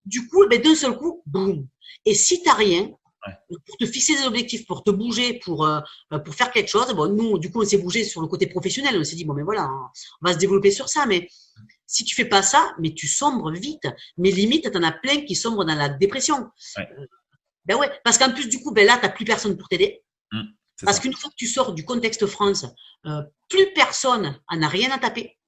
Du coup, ben, d'un seul coup, boum. Et si tu n'as rien, pour te fixer des objectifs, pour te bouger, pour faire quelque chose, bon, nous, du coup, on s'est bougé sur le côté professionnel. On s'est dit, bon, mais voilà, on va se développer sur ça. Mais si tu fais pas ça, mais tu sombres vite. Mais limite, tu en as plein qui sombrent dans la dépression. Ben ouais, parce qu'en plus, du coup, ben là, tu n'as plus personne pour t'aider. Parce qu'une fois que tu sors du contexte France, plus personne en a rien à taper.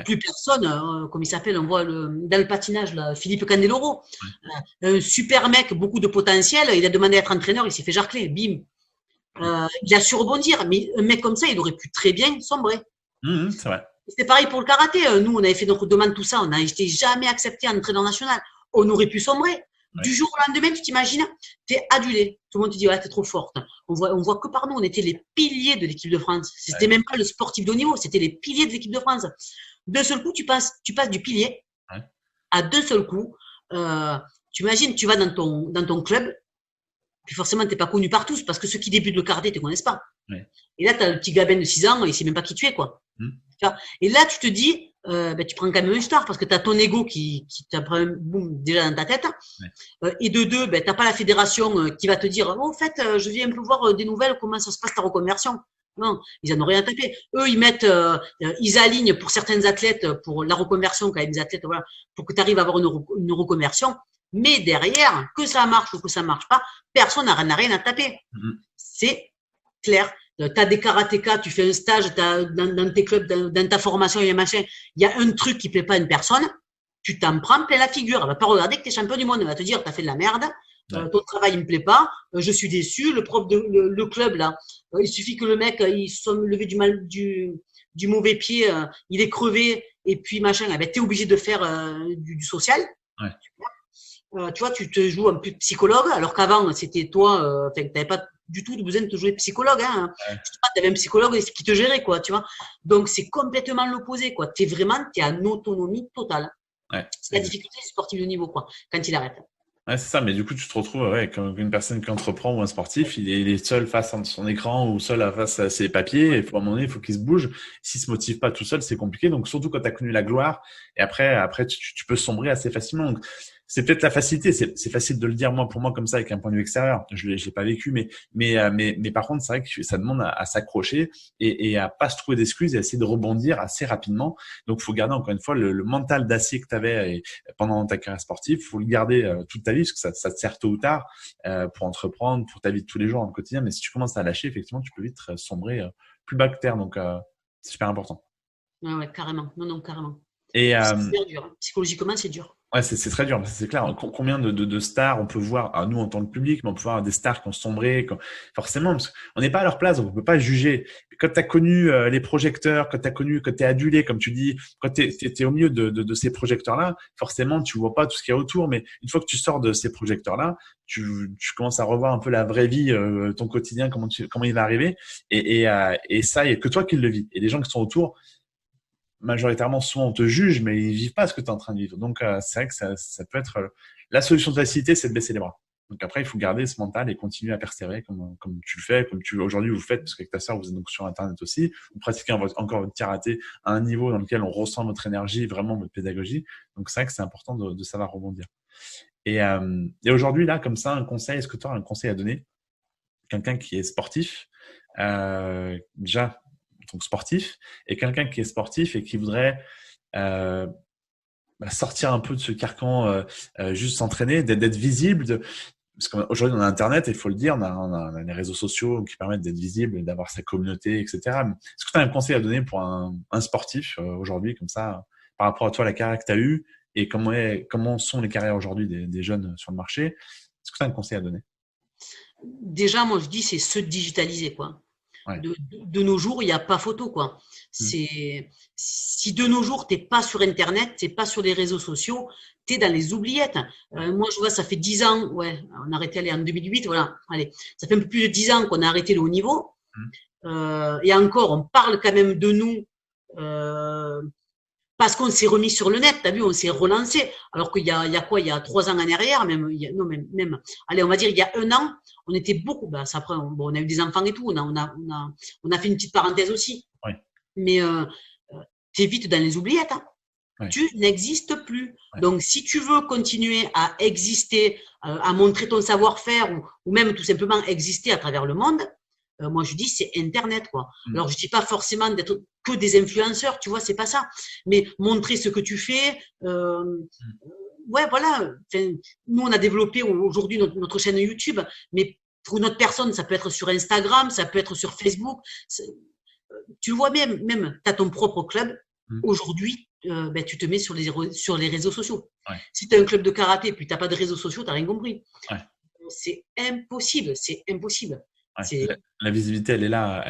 Plus personne, comme il s'appelle, on voit dans le patinage, là, Philippe Candeloro, un super mec, beaucoup de potentiel, il a demandé à être entraîneur, il s'est fait jarcler, bim. Il a su rebondir, mais un mec comme ça, il aurait pu très bien sombrer. C'est vrai. C'est pareil pour le karaté. Nous, on avait fait notre demande, tout ça, on n'a été jamais accepté en entraîneur national. On aurait pu sombrer. Du jour au lendemain, tu t'imagines, t'es adulé. Tout le monde te dit, ouais, t'es trop forte. On voit que par nous, on était les piliers de l'équipe de France. C'était même pas le sportif de haut niveau, c'était les piliers de l'équipe de France. D'un seul coup, tu passes du pilier à d'un seul coup. Tu imagines, tu vas dans ton club, puis forcément, t'es pas connu par tous, parce que ceux qui débutent le karaté te connaissent pas. Et là, t'as le petit gabin de 6 ans, il sait même pas qui tu es, quoi. Et là, tu te dis, ben, tu prends quand même une star, parce que t'as ton ego qui t'apprend, boum, déjà dans ta tête. Et de deux, ben, t'as pas la fédération qui va te dire, oh, en fait, je viens un peu voir des nouvelles, comment ça se passe ta reconversion. Non, ils en ont rien à taper. Eux, ils alignent pour certains athlètes, pour la reconversion, quand même, des athlètes, voilà, pour que tu arrives à avoir une reconversion. Mais derrière, que ça marche ou que ça marche pas, personne n'a rien à taper. C'est clair. Tu as des karatékas, tu fais un stage dans tes clubs, dans ta formation, il y a machin, il y a un truc qui plaît pas à une personne, tu t'en prends plein la figure. Elle va pas regarder que tu es champion du monde, elle va te dire, tu as fait de la merde. Ton travail il me plaît pas, je suis déçu, le club là, il suffit que le mec il soit levé du mauvais pied, il est crevé et puis machin, ben, t'es obligé de faire du social. Tu vois, tu te joues un peu de psychologue, alors qu'avant c'était toi, t'avais pas du tout besoin de te jouer psychologue, hein. T'avais un psychologue qui te gérait, quoi, tu vois. Donc c'est complètement l'opposé, quoi. T'es en autonomie totale. C'est la difficulté du sportif de niveau, quoi, quand il arrête. Ouais, c'est ça, mais du coup, tu te retrouves comme une personne qui entreprend ou un sportif, il est seul face à son écran ou seul face à ses papiers, et à un moment donné, il faut qu'il se bouge. S'il se motive pas tout seul, c'est compliqué. Donc, surtout quand tu as connu la gloire, et après tu peux sombrer assez facilement. Donc, c'est peut-être la facilité. C'est facile de le dire, pour moi, comme ça, avec un point de vue extérieur. Je l'ai pas vécu, mais par contre, c'est vrai que ça demande à s'accrocher et à pas se trouver d'excuses et à essayer de rebondir assez rapidement. Donc, faut garder encore une fois le mental d'acier que tu avais pendant ta carrière sportive. Faut le garder toute ta vie parce que ça te sert tôt ou tard pour entreprendre, pour ta vie de tous les jours dans le quotidien. Mais si tu commences à lâcher, effectivement, tu peux vite sombrer plus bas que terre. Donc, c'est super important. Ouais, carrément. Non, carrément. Et c'est dur. Psychologiquement, c'est dur. Ouais, c'est très dur, c'est clair. Combien de stars on peut voir, nous en tant que public, mais on peut voir des stars qui ont sombré, forcément, parce qu'on n'est pas à leur place, donc on peut pas juger. Quand tu as connu les projecteurs, quand tu es adulé, comme tu dis, quand tu es au milieu de ces projecteurs-là, forcément, tu vois pas tout ce qu'il y a autour, mais une fois que tu sors de ces projecteurs-là, tu commences à revoir un peu la vraie vie, ton quotidien, comment il va arriver, et ça, il y a que toi qui le vis. Et les gens qui sont autour, majoritairement, souvent on te juge, mais ils vivent pas ce que tu es en train de vivre. Donc, c'est vrai que ça peut être la solution de facilité, c'est de baisser les bras. Donc après, il faut garder ce mental et continuer à persévérer comme tu le fais, aujourd'hui vous le faites, parce qu'avec ta sœur, vous êtes donc sur Internet aussi. Vous pratiquez encore votre karaté à un niveau dans lequel on ressent votre énergie, vraiment votre pédagogie. Donc c'est vrai que c'est important de savoir rebondir. Et aujourd'hui, là, comme ça, un conseil, est-ce que tu as un conseil à donner? Quelqu'un qui est sportif, déjà, donc sportif, et quelqu'un qui est sportif et qui voudrait sortir un peu de ce carcan, juste s'entraîner, d'être visible, parce qu'aujourd'hui on a Internet, il faut le dire, on a les réseaux sociaux qui permettent d'être visible, d'avoir sa communauté, etc. Est-ce que tu as un conseil à donner pour un sportif aujourd'hui, comme ça, par rapport à toi, la carrière que tu as eue, et comment sont les carrières aujourd'hui des jeunes sur le marché? Est-ce que tu as un conseil à donner? Déjà, moi, je dis, c'est se digitaliser, quoi. Ouais. De nos jours, il n'y a pas photo, quoi. Si de nos jours, t'es pas sur Internet, t'es pas sur les réseaux sociaux, t'es dans les oubliettes. Moi, je vois, ça fait 10 ans, ouais, on a arrêté en 2008, voilà. Allez, ça fait un peu plus de 10 ans qu'on a arrêté le haut niveau. Et encore, on parle quand même de nous, parce qu'on s'est remis sur le net, t'as vu, on s'est relancé. Alors qu'il y a quoi, il y a 3 ans en arrière, même, allez, on va dire il y a 1 an, on était beaucoup, ça après, on a eu des enfants et tout, on a fait une petite parenthèse aussi. Ouais. Mais, t'es vite dans les oubliettes, hein. Ouais. Tu n'existes plus. Ouais. Donc, si tu veux continuer à exister, à montrer ton savoir-faire ou même tout simplement exister à travers le monde, moi je dis c'est Internet, quoi. Alors je dis pas forcément d'être que des influenceurs, tu vois, c'est pas ça, mais montrer ce que tu fais. Ouais, voilà. Enfin, nous on a développé aujourd'hui notre chaîne YouTube, mais pour une autre personne ça peut être sur Instagram, ça peut être sur Facebook. Tu le vois même t'as ton propre club. Aujourd'hui, tu te mets sur les réseaux sociaux. Ouais. Si tu as un club de karaté puis t'as pas de réseaux sociaux, t'as rien compris. Ouais. C'est impossible. Ouais. La visibilité, elle est là.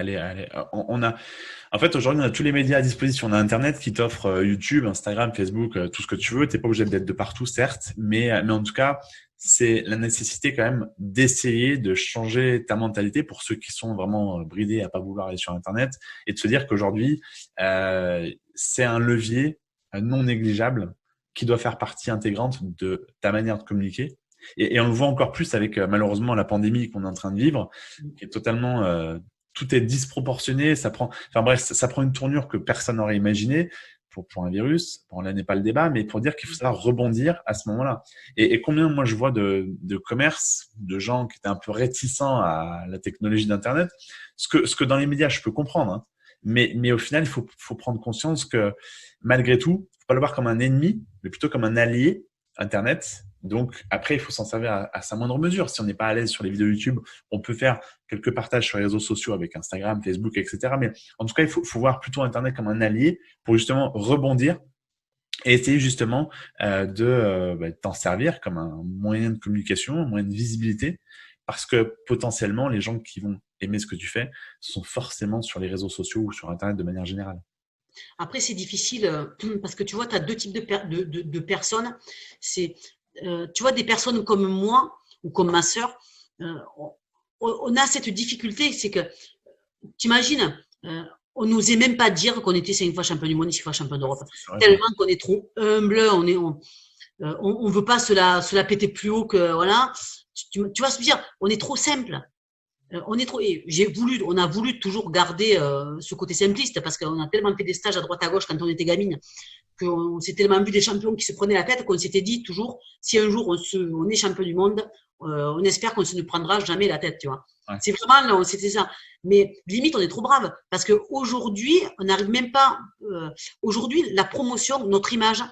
En fait, aujourd'hui, on a tous les médias à disposition. On a Internet qui t'offre YouTube, Instagram, Facebook, tout ce que tu veux. T'es pas obligé d'être de partout, certes, mais en tout cas, c'est la nécessité quand même d'essayer de changer ta mentalité pour ceux qui sont vraiment bridés à pas vouloir aller sur Internet et de se dire qu'aujourd'hui, c'est un levier non négligeable qui doit faire partie intégrante de ta manière de communiquer. Et on le voit encore plus avec malheureusement la pandémie qu'on est en train de vivre, qui est totalement, tout est disproportionné. Ça prend une tournure que personne n'aurait imaginé pour un virus. Bon, là n'est pas le débat, mais pour dire qu'il faut savoir rebondir à ce moment-là. Et combien moi je vois de commerces, de gens qui étaient un peu réticents à la technologie d'Internet, ce que dans les médias je peux comprendre, hein, mais au final il faut prendre conscience que malgré tout, faut pas le voir comme un ennemi, mais plutôt comme un allié, Internet. Donc après, il faut s'en servir à sa moindre mesure. Si on n'est pas à l'aise sur les vidéos YouTube, on peut faire quelques partages sur les réseaux sociaux avec Instagram, Facebook, etc. Mais en tout cas, il faut voir plutôt Internet comme un allié pour justement rebondir et essayer justement de t'en servir comme un moyen de communication, un moyen de visibilité, parce que potentiellement, les gens qui vont aimer ce que tu fais sont forcément sur les réseaux sociaux ou sur Internet de manière générale. Après, c'est difficile parce que tu vois, tu as 2 types de personnes. Tu vois, des personnes comme moi ou comme ma sœur, on a cette difficulté, c'est que, t'imagines, on n'osait même pas dire qu'on était 5 fois champion du monde et 6 fois champion d'Europe. Tellement qu'on est trop humble, on veut pas se la péter plus haut que, voilà. Tu vois ce que je veux dire? On est trop simple. On a voulu toujours garder ce côté simpliste parce qu'on a tellement fait des stages à droite à gauche quand on était gamine qu'on s'est tellement vu des champions qui se prenaient la tête qu'on s'était dit toujours si un jour on est champion du monde, on espère qu'on se ne prendra jamais la tête, tu vois. Ouais. C'est vraiment là, c'était ça. Mais limite on est trop brave parce que aujourd'hui on n'arrive même pas. Aujourd'hui la promotion, notre image.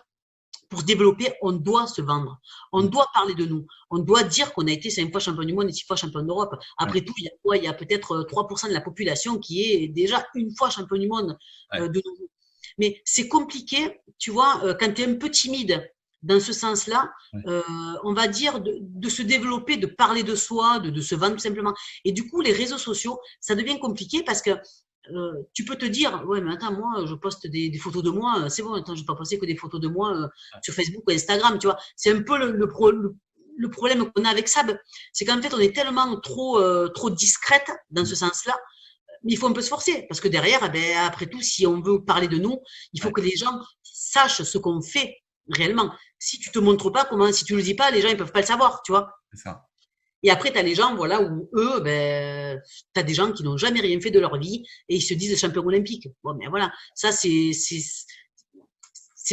Pour se développer, on doit se vendre. On doit parler de nous. On doit dire qu'on a été 5 fois champion du monde et 6 fois champion d'Europe. Après tout, il y a quoi? Il y a peut-être 3% de la population qui est déjà une fois champion du monde de nouveau. Mais c'est compliqué, tu vois, quand tu es un peu timide dans ce sens-là, on va dire de se développer, de parler de soi, de se vendre tout simplement. Et du coup, les réseaux sociaux, ça devient compliqué parce que tu peux te dire, ouais, mais attends, moi, je poste des photos de moi, c'est bon, attends, je vais pas poster que des photos de moi sur Facebook ou Instagram, tu vois. C'est un peu le problème qu'on a avec Sab. C'est qu'en fait, on est tellement trop discrète dans ce sens-là. Mais il faut un peu se forcer parce que derrière, après tout, si on veut parler de nous, il faut que les gens sachent ce qu'on fait réellement. Si tu te montres pas, si tu le dis pas, les gens ils peuvent pas le savoir, tu vois. C'est ça. Et après, tu as les gens, voilà, où eux, ben, tu as des gens qui n'ont jamais rien fait de leur vie et ils se disent champions olympiques. Bon, ben voilà, ça, c'est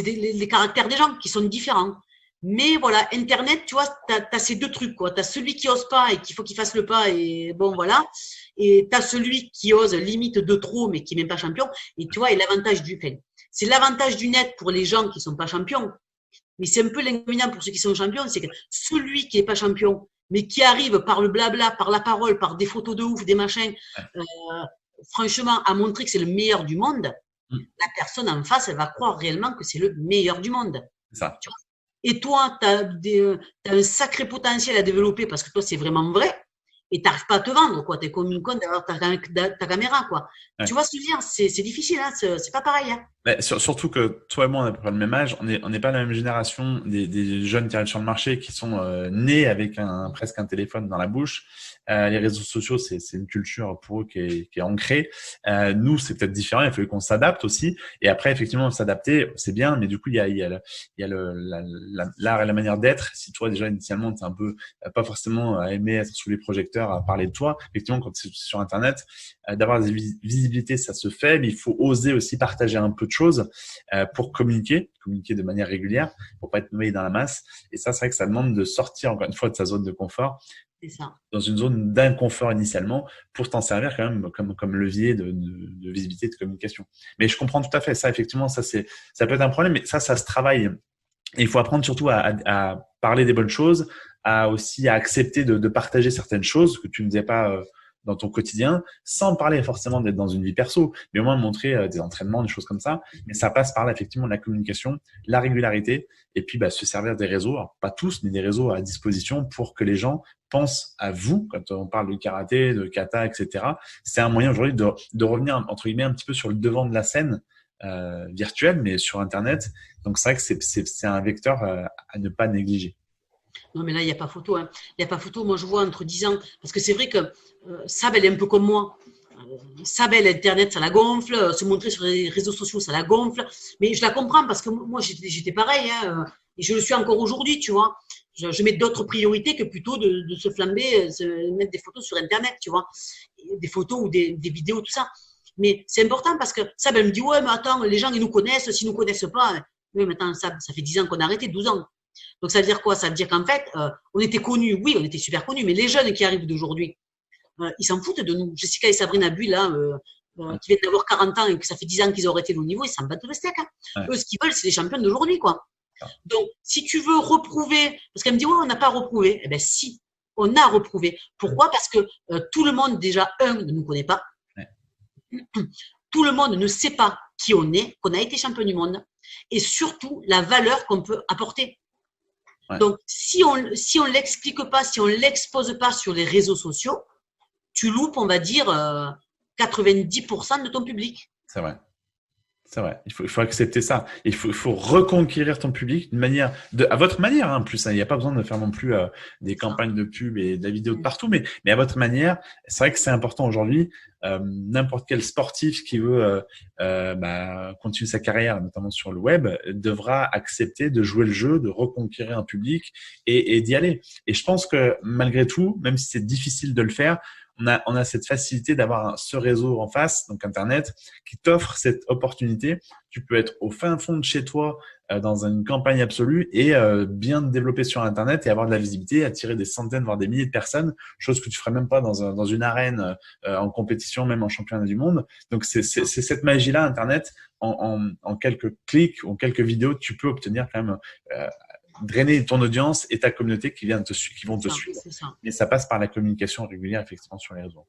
les caractères des gens qui sont différents. Mais voilà, Internet, tu vois, tu as ces deux trucs, quoi. Tu as celui qui ose pas et qu'il faut qu'il fasse le pas et bon, voilà. Et tu as celui qui ose limite de trop, mais qui n'est même pas champion. Et tu vois, et l'avantage c'est l'avantage du net pour les gens qui sont pas champions. Mais c'est un peu l'inconvénient pour ceux qui sont champions, c'est que celui qui est pas champion, mais qui arrive par le blabla, par la parole, par des photos de ouf, des machins, euh, franchement, à montrer que c'est le meilleur du monde, la personne en face, elle va croire réellement que c'est le meilleur du monde. C'est ça. Tu vois. Et toi, tu as un sacré potentiel à développer parce que toi, c'est vraiment vrai. Et tu n'arrives pas à te vendre, quoi. Tu es comme une conne d'avoir ta caméra, quoi. Ouais. Tu vois ce que je veux dire? C'est difficile, hein. C'est pas pareil, hein. Mais surtout que toi et moi, on a à peu près le même âge. On n'est pas la même génération des jeunes qui arrivent sur le marché qui sont nés avec presque un téléphone dans la bouche. Les réseaux sociaux, c'est une culture pour eux qui est ancrée. Nous, c'est peut-être différent. Il faut qu'on s'adapte aussi. Et après, effectivement, s'adapter, c'est bien. Mais du coup, il y a l'art et la manière d'être. Si toi, déjà, initialement, t'es un peu pas forcément à aimer être sous les projecteurs, à parler de toi. Effectivement, quand c'est sur Internet, d'avoir des visibilités, ça se fait. Mais il faut oser aussi partager un peu de choses pour communiquer de manière régulière, pour pas être noyé dans la masse. Et ça, c'est vrai que ça demande de sortir encore une fois de sa zone de confort. C'est ça. Dans une zone d'inconfort initialement pour t'en servir quand même comme levier de visibilité, de communication. Mais je comprends tout à fait ça. Effectivement, ça peut être un problème, mais ça se travaille. Et il faut apprendre surtout à parler des bonnes choses, aussi à accepter de partager certaines choses que tu ne disais pas dans ton quotidien, sans parler forcément d'être dans une vie perso, mais au moins montrer des entraînements, des choses comme ça. Mais ça passe par là, effectivement, la communication, la régularité, et puis se servir des réseaux, alors pas tous, mais des réseaux à disposition pour que les gens pensent à vous quand on parle de karaté, de kata, etc. C'est un moyen aujourd'hui de revenir, entre guillemets, un petit peu sur le devant de la scène virtuelle, mais sur Internet. Donc c'est vrai que c'est un vecteur à ne pas négliger. Non, mais là, il n'y a pas photo, hein. Il n'y a pas photo. Moi, je vois entre 10 ans, parce que c'est vrai que Sab, elle est un peu comme moi. Sab, elle, Internet, ça la gonfle. Se montrer sur les réseaux sociaux, ça la gonfle. Mais je la comprends parce que moi, j'étais pareil, hein, et je le suis encore aujourd'hui, tu vois. Je mets d'autres priorités que plutôt de se flamber, mettre des photos sur Internet, tu vois. Des photos ou des vidéos, tout ça. Mais c'est important parce que Sab, elle me dit, ouais, mais attends, les gens, ils nous connaissent. S'ils ne nous connaissent pas, oui, maintenant, Sab, ça fait 10 ans qu'on a arrêté, 12 ans. Donc, ça veut dire quoi? Ça veut dire qu'en fait, on était connus, oui, on était super connus, mais les jeunes qui arrivent d'aujourd'hui, ils s'en foutent de nous. Jessica et Sabrina Bull, là, qui viennent d'avoir 40 ans et que ça fait 10 ans qu'ils ont arrêté le niveau, ils s'en battent le steak. Hein. Ouais. Eux, ce qu'ils veulent, c'est les champions d'aujourd'hui, quoi. Donc, si tu veux reprouver, parce qu'elle me dit, ouais, on n'a pas reprouvé. Eh bien, si, on a reprouvé. Pourquoi? Parce que tout le monde, déjà, ne nous connaît pas. Ouais. Tout le monde ne sait pas qui on est, qu'on a été champion du monde, et surtout la valeur qu'on peut apporter. Ouais. Donc, si on l'explique pas, si on l'expose pas sur les réseaux sociaux, tu loupes, on va dire, 90% de ton public. C'est vrai. C'est vrai. Il faut accepter ça. Il faut reconquérir ton public d'une manière, à votre manière, hein, en plus. Hein, il n'y a pas besoin de faire non plus des campagnes de pub et de la vidéo de partout, mais à votre manière. C'est vrai que c'est important aujourd'hui. N'importe quel sportif qui veut continuer sa carrière, notamment sur le web, devra accepter de jouer le jeu, de reconquérir un public et d'y aller. Et je pense que malgré tout, même si c'est difficile de le faire, on a cette facilité d'avoir ce réseau en face, donc Internet, qui t'offre cette opportunité. Tu peux être au fin fond de chez toi dans une campagne absolue et bien te développer sur Internet et avoir de la visibilité, attirer des centaines, voire des milliers de personnes, chose que tu ferais même pas dans une arène en compétition, même en championnat du monde. Donc, c'est cette magie-là, Internet, en quelques clics ou en quelques vidéos, tu peux obtenir quand même drainer ton audience et ta communauté qui vont te suivre. Mais ça passe par la communication régulière, effectivement, sur les réseaux.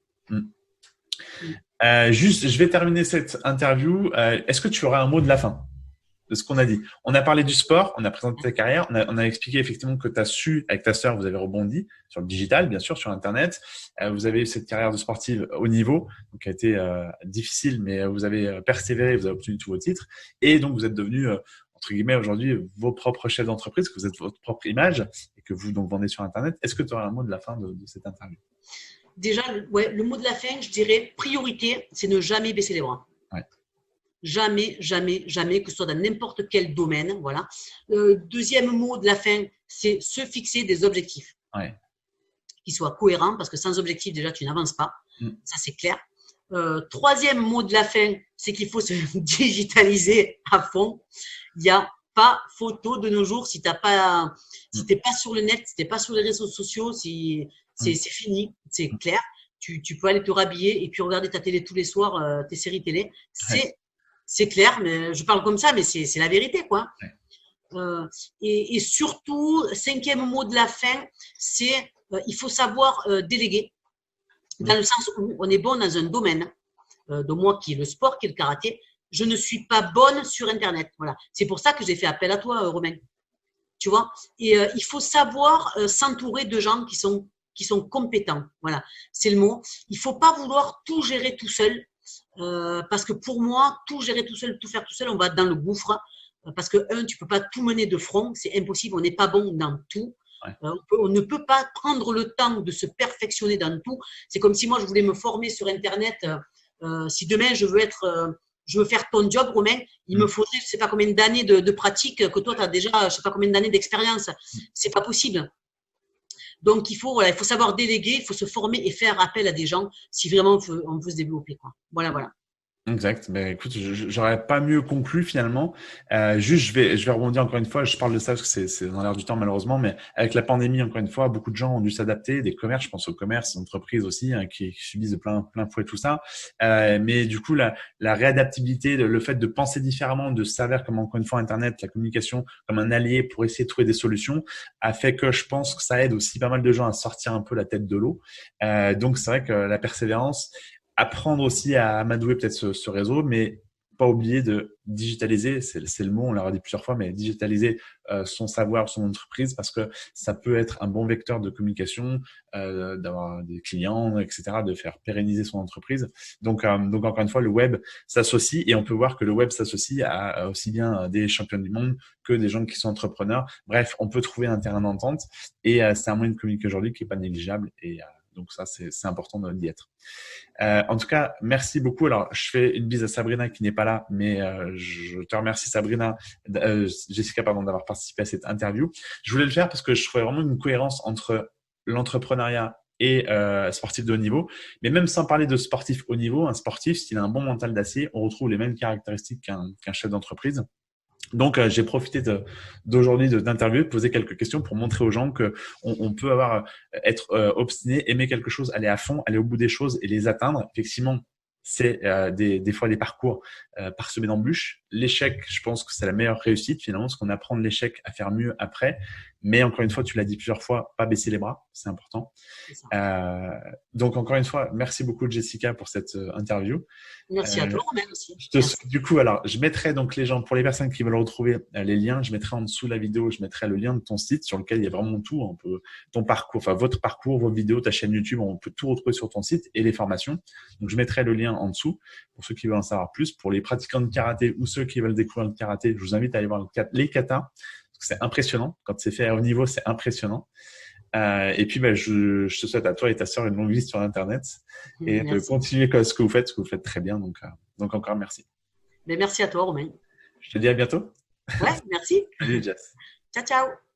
Juste, je vais terminer cette interview. Est-ce que tu auras un mot de la fin de ce qu'on a dit? On a parlé du sport, on a présenté ta carrière, on a expliqué effectivement que tu as su, avec ta sœur, vous avez rebondi sur le digital, bien sûr, sur Internet. Vous avez eu cette carrière de sportive haut niveau, donc qui a été difficile, mais vous avez persévéré, vous avez obtenu tous vos titres. Et donc, vous êtes devenu entre guillemets, aujourd'hui, vos propres chefs d'entreprise, que vous êtes votre propre image et que vous donc vendez sur Internet. Est-ce que tu aurais un mot de la fin de cette interview? Déjà, le mot de la fin, je dirais priorité, c'est ne jamais baisser les bras. Ouais. Jamais, jamais, jamais, que ce soit dans n'importe quel domaine. Voilà. Deuxième mot de la fin, c'est se fixer des objectifs. Ouais. qui soit cohérent, parce que sans objectif, déjà, tu n'avances pas. Mm. Ça, c'est clair. Troisième mot de la fin, c'est qu'il faut se digitaliser à fond. Il n'y a pas photo de nos jours si t'es pas sur le net, si t'es pas sur les réseaux sociaux, c'est fini, c'est clair. Tu peux aller te rhabiller et puis regarder ta télé tous les soirs, tes séries télé. C'est clair, mais je parle comme ça, mais c'est la vérité, quoi. Et surtout, cinquième mot de la fin, c'est il faut savoir déléguer, dans le sens où on est bon dans un domaine, de moi qui est le sport, qui est le karaté. Je ne suis pas bonne sur Internet. Voilà. C'est pour ça que j'ai fait appel à toi, Romain. Tu vois. Et il faut savoir s'entourer de gens qui sont compétents. Voilà, c'est le mot. Il faut pas vouloir tout gérer tout seul, parce que pour moi, tout gérer tout seul, tout faire tout seul, on va dans le gouffre. Parce que tu peux pas tout mener de front, c'est impossible. On n'est pas bon dans tout. On ne peut pas prendre le temps de se perfectionner dans tout. C'est comme si moi je voulais me former sur Internet. Si demain je veux faire ton job, Romain, il me faudrait je sais pas combien d'années de pratique que toi tu as déjà je sais pas combien d'années d'expérience. C'est pas possible. Donc il faut savoir déléguer, il faut se former et faire appel à des gens si vraiment on veut se développer, quoi. Voilà. Exact. Ben, écoute, j'aurais pas mieux conclu finalement. Juste, je vais rebondir encore une fois. Je parle de ça parce que c'est dans l'air du temps malheureusement, mais avec la pandémie, encore une fois, beaucoup de gens ont dû s'adapter. Des commerces, je pense aux commerces, aux entreprises aussi, qui subissent de plein fouet tout ça. Mais du coup, la réadaptabilité, le fait de penser différemment, de servir comme encore une fois Internet, la communication comme un allié pour essayer de trouver des solutions, a fait que je pense que ça aide aussi pas mal de gens à sortir un peu la tête de l'eau. Donc c'est vrai que la persévérance. Apprendre aussi à amadouer peut-être ce réseau, mais pas oublier de digitaliser, c'est le mot, on l'a dit plusieurs fois, mais digitaliser son savoir, son entreprise, parce que ça peut être un bon vecteur de communication, d'avoir des clients, etc., de faire pérenniser son entreprise. Donc encore une fois, le web s'associe et on peut voir que le web s'associe à aussi bien des champions du monde que des gens qui sont entrepreneurs. Bref, on peut trouver un terrain d'entente et c'est un moyen de communiquer aujourd'hui qui est pas négligeable et donc ça, c'est important d'y être. En tout cas, merci beaucoup. Alors, je fais une bise à Sabrina qui n'est pas là, mais je te remercie Sabrina, Jessica, pardon, d'avoir participé à cette interview. Je voulais le faire parce que je trouvais vraiment une cohérence entre l'entrepreneuriat et sportif de haut niveau. Mais même sans parler de sportif haut niveau, un sportif, s'il a un bon mental d'acier, on retrouve les mêmes caractéristiques qu'un chef d'entreprise. Donc, j'ai profité d'aujourd'hui d'interview, de poser quelques questions pour montrer aux gens que on peut être obstiné, aimer quelque chose, aller à fond, aller au bout des choses et les atteindre. Effectivement, c'est des fois des parcours parsemés d'embûches. L'échec, je pense que c'est la meilleure réussite finalement, parce qu'on apprend de l'échec à faire mieux après. Mais encore une fois, tu l'as dit plusieurs fois, pas baisser les bras, c'est important. Donc encore une fois, merci beaucoup Jessica pour cette interview. Merci à toi Romain aussi. Du coup, alors je mettrai donc les gens, pour les personnes qui veulent retrouver les liens, je mettrai en dessous de la vidéo, je mettrai le lien de ton site sur lequel il y a vraiment tout. On peut ton parcours, enfin votre parcours, vos vidéos, ta chaîne YouTube, on peut tout retrouver sur ton site et les formations. Donc je mettrai le lien en dessous pour ceux qui veulent en savoir plus. Pour les pratiquants de karaté ou ceux qui veulent découvrir le karaté, je vous invite à aller voir les katas. C'est impressionnant. Quand c'est fait à haut niveau, c'est impressionnant. Et puis, je te souhaite à toi et ta sœur une longue vie sur Internet et de continuer ce que vous faites très bien. Donc encore merci. Mais merci à toi, Romain. Je te dis à bientôt. Ouais, merci. Salut, Jess. Ciao, ciao.